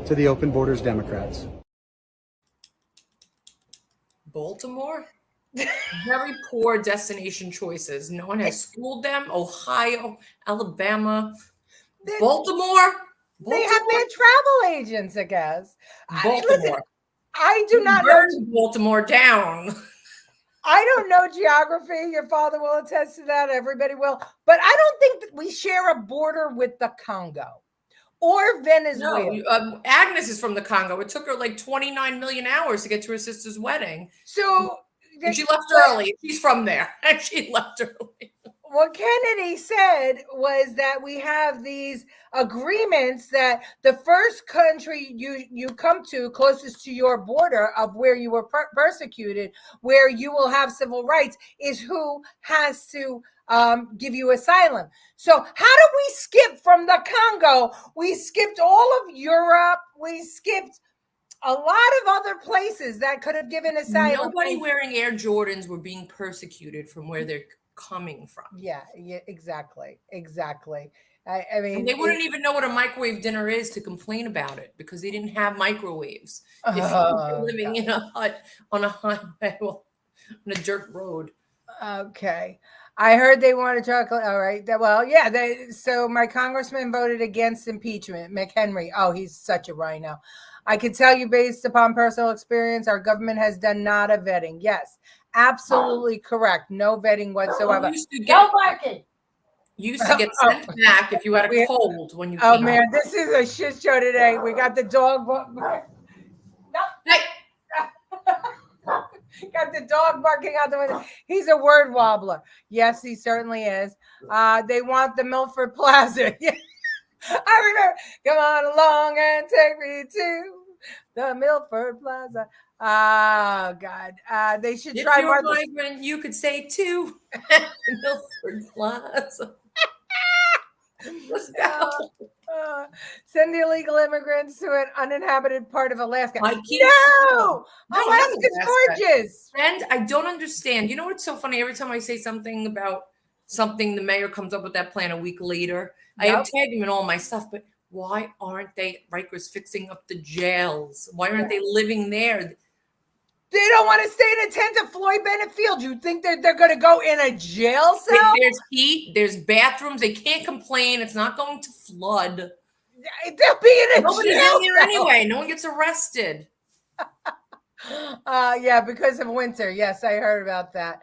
to the Open Borders Democrats. Baltimore? Very poor destination choices. No one has schooled them. Ohio, Alabama, Baltimore. They have their travel agents, I guess. Baltimore. I do not know Baltimore down. I don't know geography. Your father will attest to that. Everybody will. But I don't think that we share a border with the Congo or Venezuela. No, Agnes is from the Congo. It took her like 29 million hours to get to her sister's wedding. So and she left early. She's from there, and she left early. What Kennedy said was that we have these agreements that the first country you come to closest to your border of where you were persecuted, where you will have civil rights, is who has to give you asylum. So how do we skip from the Congo? We skipped all of Europe. We skipped a lot of other places that could have given asylum. Nobody wearing Air Jordans were being persecuted from where they're coming from. Yeah, exactly. I mean, and they wouldn't even know what a microwave dinner is to complain about it because they didn't have microwaves. If you were living in a hut on a highway, on a dirt road. Okay. I heard they wanted chocolate. All right. Well, yeah. So my congressman voted against impeachment. McHenry. Oh, he's such a rhino. I can tell you based upon personal experience, our government has done nada vetting. Yes, absolutely correct. No vetting whatsoever. No barking. You used to get sent back if you had a cold when you came. Oh, man, this is a shit show today. We got the dog. Hey. Got the dog barking out the window. He's a word wobbler. Yes, he certainly is. They want the Milford Plaza. I remember. Come on along and take me to the Milford Plaza. Oh, God. They should try more. Migrant, you could say too. Milford Plaza. Let's go. Send the illegal immigrants to an uninhabited part of Alaska. No, Alaska's gorgeous. And I don't understand. You know what's so funny? Every time I say something about something, the mayor comes up with that plan a week later. I have tagged him in all my stuff, but why aren't they Rikers fixing up the jails? Why aren't they living there? They don't want to stay in a tent at Floyd Bennett Field. You think they're going to go in a jail cell? There's heat. There's bathrooms. They can't complain. It's not going to flood. They'll be in a Nobody's jail in there anyway. No one gets arrested. Yeah, because of winter. Yes, I heard about that.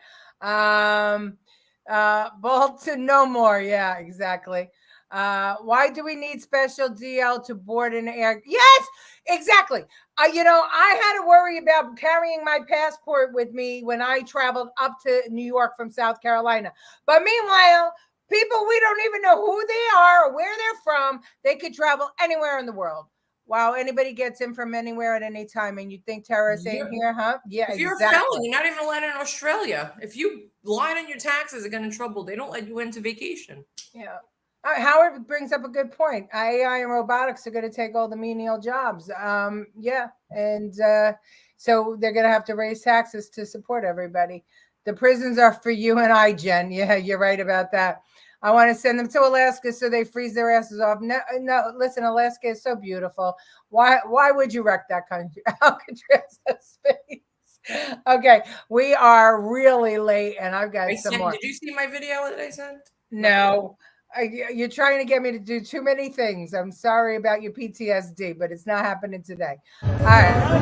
Bolton, no more. Yeah, exactly. Why do we need special DL to board an air? Yes, exactly. I had to worry about carrying my passport with me when I traveled up to New York from South Carolina. But meanwhile, people we don't even know who they are or where they're from, they could travel anywhere in the world. Wow, anybody gets in from anywhere at any time, and you think terrorists ain't here, huh? Yeah, if you're a felon, you're not even allowed in Australia. If you lied on your taxes and get in trouble, they don't let you into vacation. Yeah. Howard brings up a good point. AI and robotics are going to take all the menial jobs. Yeah. And so they're going to have to raise taxes to support everybody. The prisons are for you and I, Jen. Yeah, you're right about that. I want to send them to Alaska so they freeze their asses off. No, listen, Alaska is so beautiful. Why would you wreck that country? Alcatraz has space. Okay, we are really late, and I've got some more. Did you see my video that I sent? No. You're trying to get me to do too many things. I'm sorry about your PTSD, but it's not happening today. All right.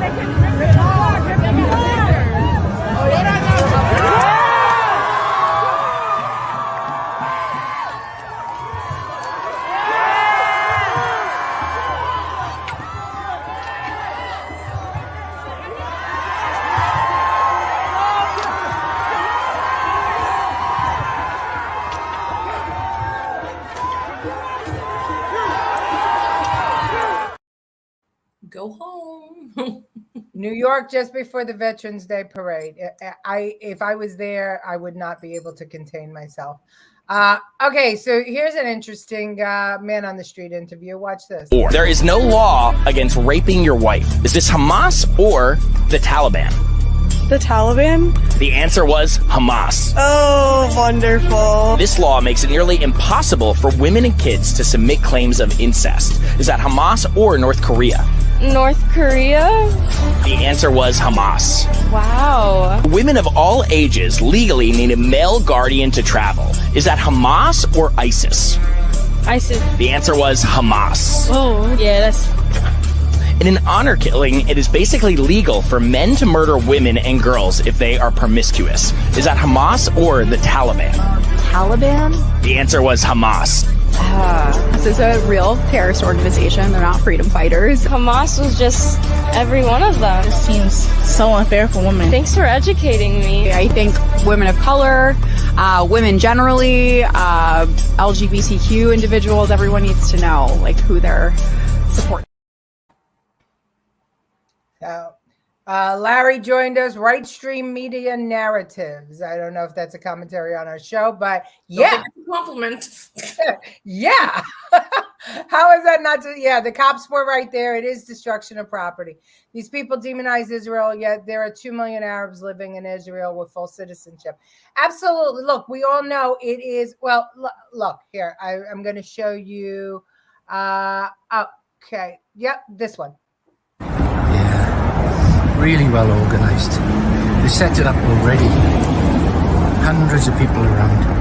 Go home. New York just before the Veterans Day parade. If I was there, I would not be able to contain myself. Okay, so here's an interesting man on the street interview. Watch this. There is no law against raping your wife. Is this Hamas or the Taliban? The Taliban? The answer was Hamas. Oh, wonderful. This law makes it nearly impossible for women and kids to submit claims of incest. Is that Hamas or North Korea? North Korea? The answer was Hamas. Wow. Women of all ages legally need a male guardian to travel. Is that Hamas or ISIS? ISIS. The answer was Hamas. Oh, yeah, that's... In an honor killing, it is basically legal for men to murder women and girls if they are promiscuous. Is that Hamas or the Taliban? Taliban? The answer was Hamas. This is a real terrorist organization. They're not freedom fighters. Hamas was just every one of them. It seems so unfair for women. Thanks for educating me. I think women of color, women generally, LGBTQ individuals, everyone needs to know like who they're supporting. So Larry joined us, Right Stream Media Narratives. I don't know if that's a commentary on our show, but yeah. Compliment. Yeah. How is that not? Yeah, the cops were right there. It is destruction of property. These people demonize Israel, yet there are 2 million Arabs living in Israel with full citizenship. Absolutely. Look, we all know it is. Well, look here. I'm going to show you. Okay. Yep, this one. Really well organized. They set it up already. Hundreds of people around.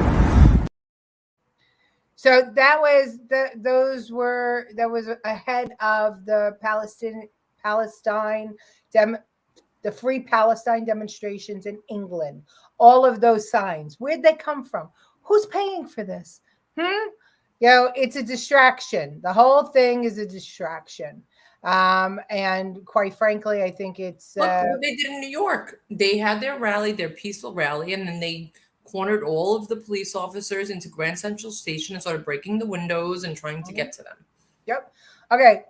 So that was that was ahead of the the Free Palestine demonstrations in England. All of those signs. Where'd they come from? Who's paying for this? It's a distraction. The whole thing is a distraction. And quite frankly, I think it's look what they did in New York. They had their rally, their peaceful rally, and then they cornered all of the police officers into Grand Central Station and started breaking the windows and trying to get to them. Yep. Okay.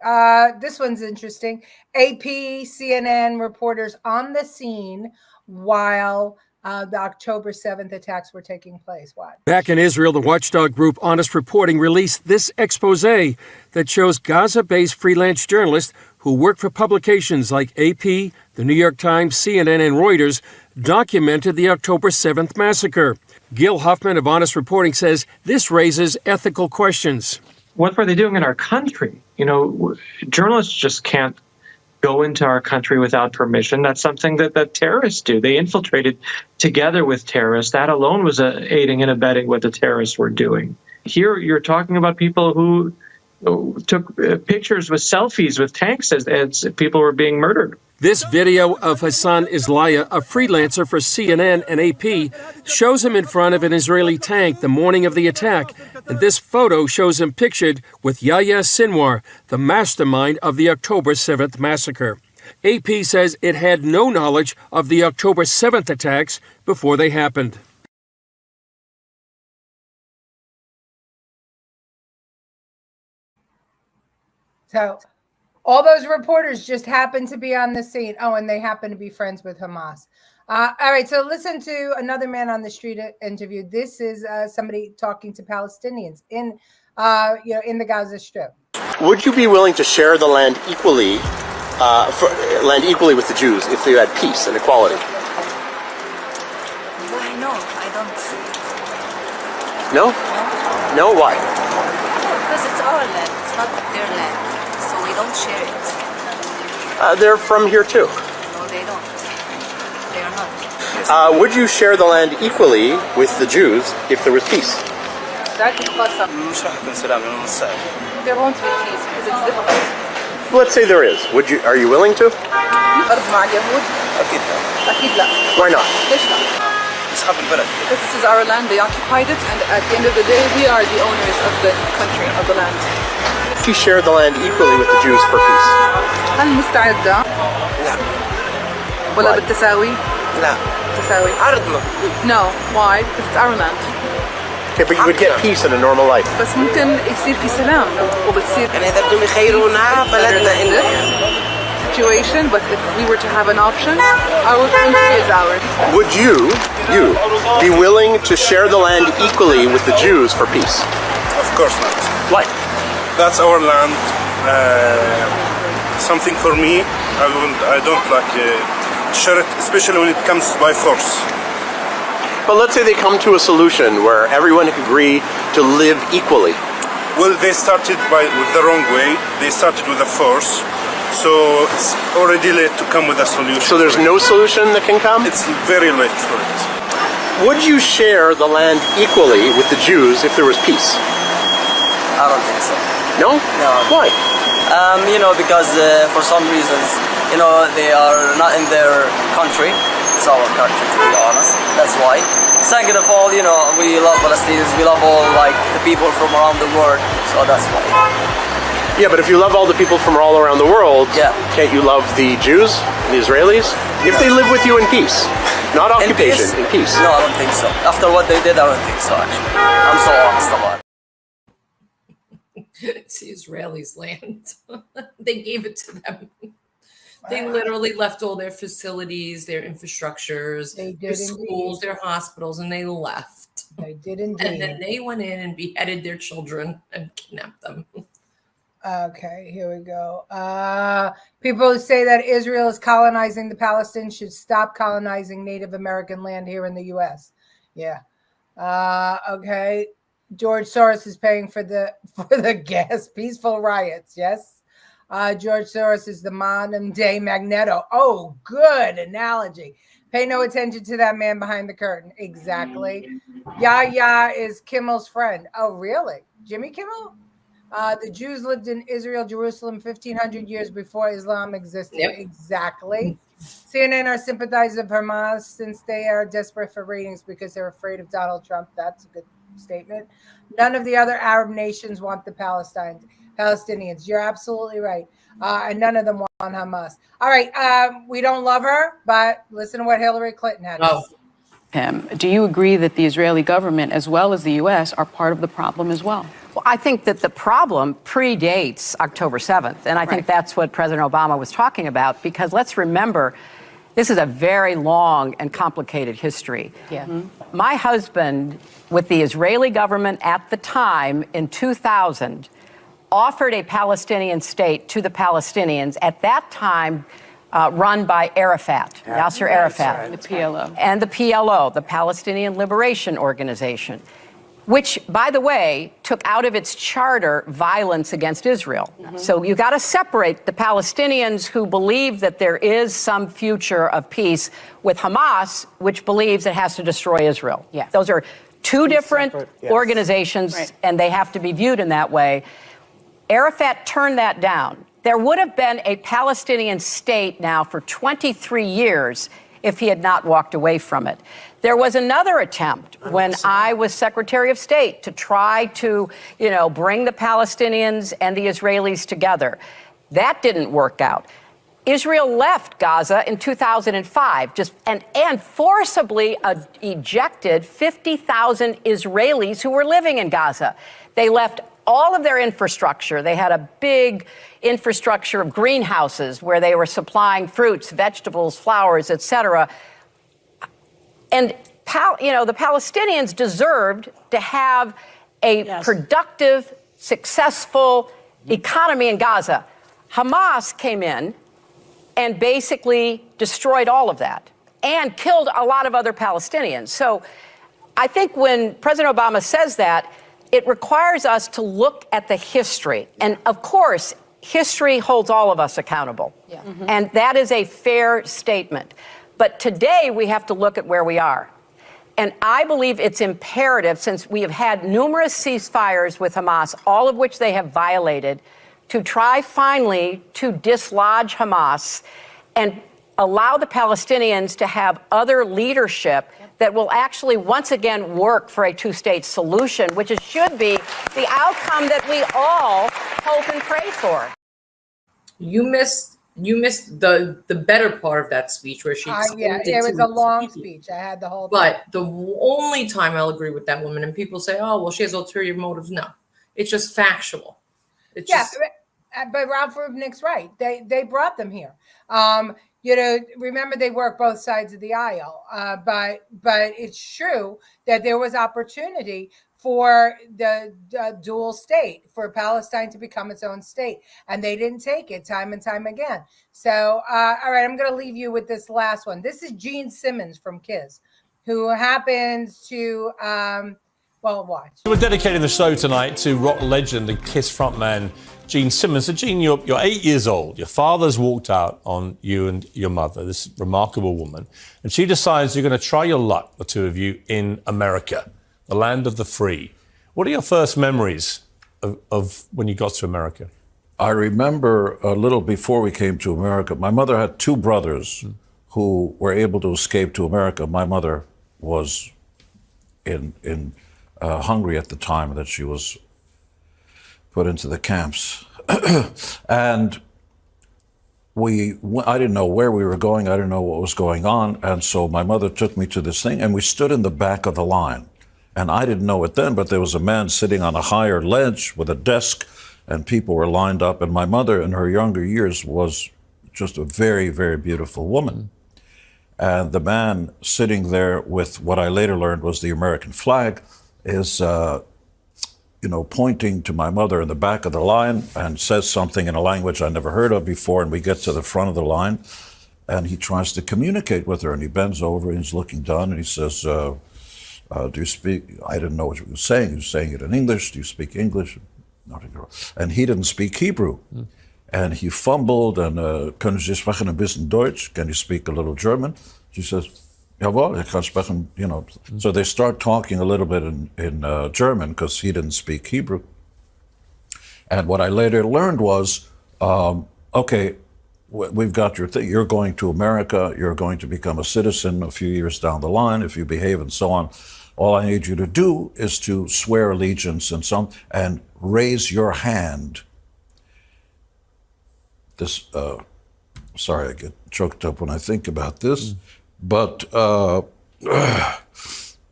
This one's interesting. AP, CNN reporters on the scene while the October 7th attacks were taking place. What? Back in Israel, the watchdog group Honest Reporting released this expose that shows Gaza-based freelance journalists who work for publications like AP, the New York Times, CNN, and Reuters documented the October 7th massacre. Gil Huffman of Honest Reporting says this raises ethical questions. What were they doing in our country? Journalists just can't go into our country without permission. That's something that terrorists do. They infiltrated together with terrorists. That alone was aiding and abetting what the terrorists were doing. Here you're talking about people who took pictures with selfies with tanks as people were being murdered. This video of Hassan Islaya, a freelancer for CNN and AP, shows him in front of an Israeli tank the morning of the attack. And this photo shows him pictured with Yahya Sinwar, the mastermind of the October 7th massacre. AP says it had no knowledge of the October 7th attacks before they happened. So all those reporters just happened to be on the scene. Oh, and they happen to be friends with Hamas. All right, so listen to another man on the street interview. This is somebody talking to Palestinians in the Gaza Strip. Would you be willing to share the land equally, with the Jews if you had peace and equality? No, I don't. No? No? Why? Because it's our land. It's not their land. So we don't share it. They're from here too. No, they don't. They are not. Would you share the land equally with the Jews if there was peace? There won't be peace because it's difficult. Let's say there is. Are you willing to? Why not? Because this is our land, they occupied it, and at the end of the day, we are the owners of the country, of the land. Would you share the land equally with the Jews for peace? هل مستعدة؟ لا. ولا بالتساوي؟ لا. تساوي. عرضنا. No. Why? Because it's our land. Okay, but you would get peace in a normal life. بس ممكن يصير في سلام وبتصير. يعني إذا بدهم يخيرونا بلدنا إنه. Situation, but if we were to have an option, our country is ours. Would you be willing to share the land equally with the Jews for peace? Of course not. Why? That's our land. Something for me, I don't like share it, especially when it comes by force. But let's say they come to a solution where everyone can agree to live equally. Well, they started with the wrong way. They started with a force. So it's already late to come with a solution. So there's no solution that can come? It's very late for it. Would you share the land equally with the Jews if there was peace? I don't think so. No? No. Why? Because for some reasons, they are not in their country. It's our country, to be honest. That's why. Second of all, we love Palestinians. We love all the people from around the world. So that's why. Yeah, but if you love all the people from all around the world, can't you love the Jews and the Israelis? If they live with you in peace, not occupation, in peace. No, I don't think so. After what they did, I don't think so, actually. I'm so honest about it. It's the Israelis' land. They gave it to them. They literally left all their facilities, their infrastructures, They their did schools, indeed. their hospitals, and they left. They did And then indeed. they went in and beheaded their children and kidnapped them. Okay, here we go. People who say that Israel is colonizing the Palestinians should stop colonizing Native American land here in the U.S. Yeah. Okay. George Soros is paying for the gas. Peaceful riots. Yes. George Soros is the modern day Magneto. Oh, good analogy. Pay no attention to that man behind the curtain. Exactly. Yahya is Kimmel's friend. Oh, really? Jimmy Kimmel? The Jews lived in Israel, Jerusalem, 1,500 years before Islam existed. Yep. Exactly. CNN are sympathizers of Hamas since they are desperate for ratings because they're afraid of Donald Trump. That's a good statement. None of the other Arab nations want the Palestinians. You're absolutely right. And none of them want Hamas. All right. We don't love her, but listen to what Hillary Clinton had to say. Him. Do you agree that the Israeli government, as well as the U.S., are part of the problem as well? Well, I think that the problem predates October 7th. And I think that's what President Obama was talking about, because let's remember, this is a very long and complicated history. Yeah. Mm-hmm. My husband, with the Israeli government at the time in 2000, offered a Palestinian state to the Palestinians, at that time run by Arafat, Yasser Arafat. The PLO. And the PLO, the Palestinian Liberation Organization, which, by the way, took out of its charter violence against Israel. Mm-hmm. So you got to separate the Palestinians who believe that there is some future of peace with Hamas, which believes it has to destroy Israel. Yes. Those are two different organizations, and they have to be viewed in that way. Arafat turned that down. There would have been a Palestinian state now for 23 years if he had not walked away from it. There was another attempt when I was Secretary of State to try to, bring the Palestinians and the Israelis together. That didn't work out. Israel left Gaza in 2005 and forcibly ejected 50,000 Israelis who were living in Gaza. They left all of their infrastructure. They had a big infrastructure of greenhouses where they were supplying fruits, vegetables, flowers, etc. And the Palestinians deserved to have a productive, successful economy in Gaza. Hamas came in and basically destroyed all of that and killed a lot of other Palestinians. So I think when President Obama says that, it requires us to look at the history. And of course, history holds all of us accountable. Yeah. Mm-hmm. And that is a fair statement. But today we have to look at where we are. And I believe it's imperative, since we have had numerous ceasefires with Hamas, all of which they have violated, to try finally to dislodge Hamas and allow the Palestinians to have other leadership that will actually once again work for a two-state solution, which should be the outcome that we all hope and pray for. You missed the better part of that speech where she explained it was a long speech. I had the whole thing. But the only time I'll agree with that woman, and people say, oh, well, she has ulterior motives. No, it's just factual. But Ralph Rubnick's right. They brought them here. Remember they work both sides of the aisle. But it's true that there was opportunity for the dual state, for Palestine to become its own state. And they didn't take it time and time again. So, all right, I'm going to leave you with this last one. This is Gene Simmons from KISS, who happens to, watch. We're dedicating the show tonight to rock legend and KISS frontman Gene Simmons. So, Gene, you're 8 years old. Your father's walked out on you and your mother, this remarkable woman, and she decides you're going to try your luck, the two of you, in America, the land of the free. What are your first memories of when you got to America? I remember a little before we came to America, my mother had two brothers who were able to escape to America. My mother was in Hungary at the time that she was put into the camps. And I didn't know where we were going. I didn't know what was going on. And so my mother took me to this thing, and we stood in the back of the line. And I didn't know it then, but there was a man sitting on a higher ledge with a desk, and people were lined up. And my mother, in her younger years, was just a very, very beautiful woman. And the man sitting there with what I later learned was the American flag is, pointing to my mother in the back of the line and says something in a language I never heard of before. And we get to the front of the line and he tries to communicate with her. And he bends over and he's looking down and he says, do you speak? I didn't know what he was saying. He was saying it in English. Do you speak English? And he didn't speak Hebrew. And he fumbled and, können Sie sprechen ein bisschen Deutsch? Can you speak a little German? She says, jawohl, ich kann sprechen, So they start talking a little bit in German because he didn't speak Hebrew. And what I later learned was, okay, we've got your thing. You're going to America. You're going to become a citizen a few years down the line if you behave and so on. All I need you to do is to swear allegiance and raise your hand. This, sorry, I get choked up when I think about this, but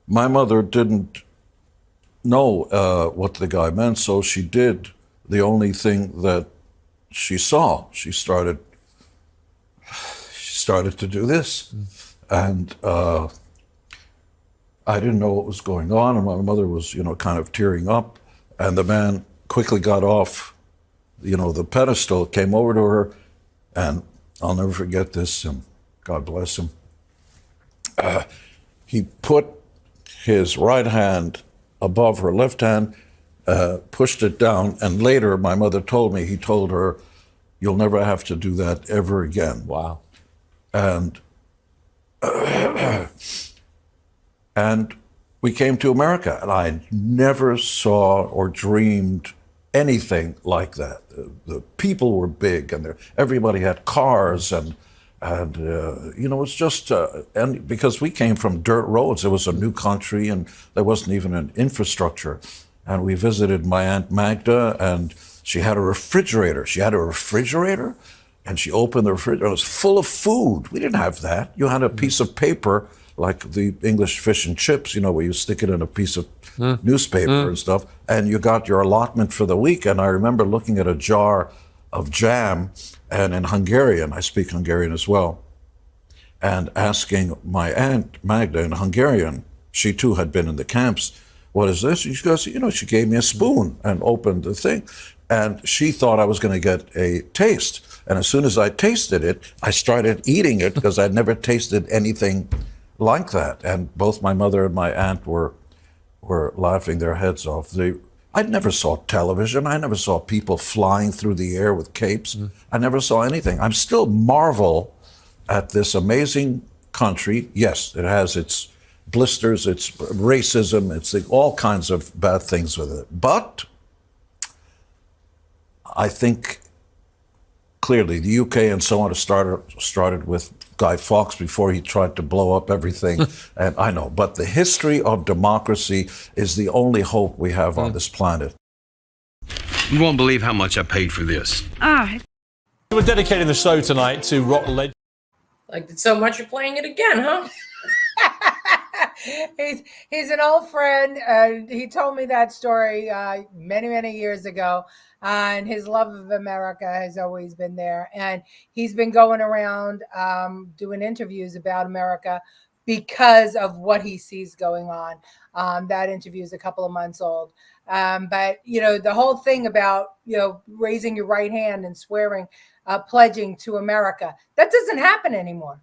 my mother didn't know what the guy meant, so she did the only thing that she saw. She started to do this, and I didn't know what was going on, and my mother was, kind of tearing up, and the man quickly got off, the pedestal, came over to her, and I'll never forget this, and God bless him. He put his right hand above her left hand, pushed it down, and later my mother told me, he told her, you'll never have to do that ever again. Wow. And and we came to America, and I never saw or dreamed anything like that. The people were big, and everybody had cars, and it's just, and because we came from dirt roads, it was a new country, and there wasn't even an infrastructure. And we visited my Aunt Magda, and she had a refrigerator. And she opened the refrigerator. It was full of food. We didn't have that. You had a piece of paper, like the English fish and chips, where you stick it in a piece of newspaper and stuff, and you got your allotment for the week. And I remember looking at a jar of jam, and in Hungarian, I speak Hungarian as well, and asking my Aunt Magda in Hungarian, she too had been in the camps, what is this? She goes, she gave me a spoon and opened the thing. And she thought I was going to get a taste. And as soon as I tasted it, I started eating it because I'd never tasted anything like that. And both my mother and my aunt were laughing their heads off. I never saw television. I never saw people flying through the air with capes. I never saw anything. I'm still marvel at this amazing country. Yes, it has its blisters, its racism, it's all kinds of bad things with it. But I think clearly the UK and so on started with Guy Fawkes before he tried to blow up everything. And I know, but the history of democracy is the only hope we have on this planet. You won't believe how much I paid for this. We're dedicating the show tonight to rock legend. Liked it so much you're playing it again, huh? He's an old friend. He told me that story many years ago, and his love of America has always been there. And he's been going around doing interviews about America because of what he sees going on. That interview is a couple of months old. But the whole thing about raising your right hand and swearing, pledging to America, that doesn't happen anymore.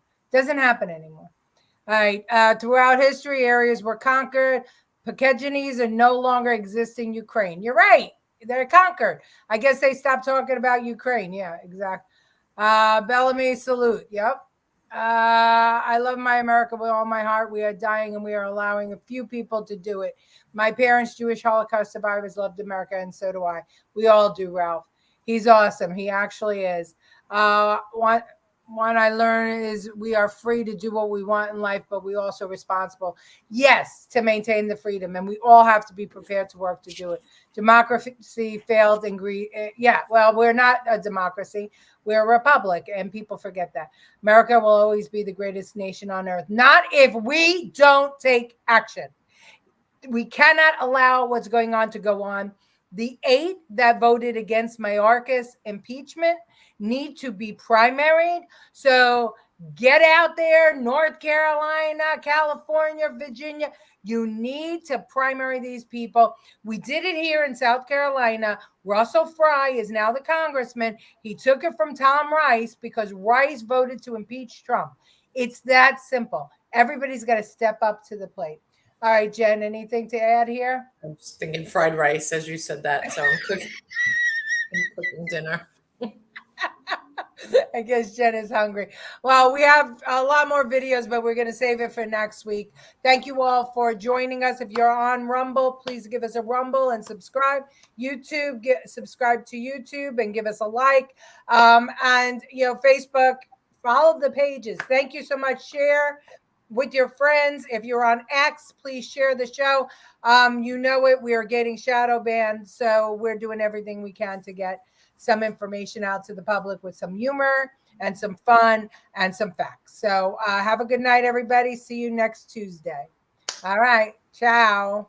All right. Throughout history, areas were conquered. Pakistanis are no longer exist in Ukraine. You're right. They're conquered. I guess they stopped talking about Ukraine. Yeah, exactly. Bellamy, salute. Yep. I love my America with all my heart. We are dying, and we are allowing a few people to do it. My parents, Jewish Holocaust survivors, loved America, and so do I. We all do, Ralph. He's awesome. He actually is. One I learned is we are free to do what we want in life, but we also responsible, yes, to maintain the freedom. And we all have to be prepared to work to do it. Democracy failed in Greece. Yeah, well, we're not a democracy. We're a republic, and people forget that. America will always be the greatest nation on earth. Not if we don't take action. We cannot allow what's going on to go on. The 8 that voted against Mayorkas impeachment need to be primaried. So get out there, North Carolina, California, Virginia. You need to primary these people. We did it here in South Carolina. Russell Fry is now the congressman. He took it from Tom Rice because Rice voted to impeach Trump. It's that simple. Everybody's got to step up to the plate. All right, Jen, anything to add here? I'm just thinking fried rice as you said that. So I'm cooking dinner. I guess Jen is hungry. Well, we have a lot more videos, but we're going to save it for next week. Thank you all for joining us. If you're on Rumble, please give us a Rumble and subscribe. YouTube, subscribe to YouTube and give us a like. And, Facebook, follow the pages. Thank you so much. Share with your friends. If you're on X, please share the show. You know it. We are getting shadow banned, so we're doing everything we can to get some information out to the public with some humor and some fun and some facts. So have a good night, everybody. See you next Tuesday. All right. Ciao.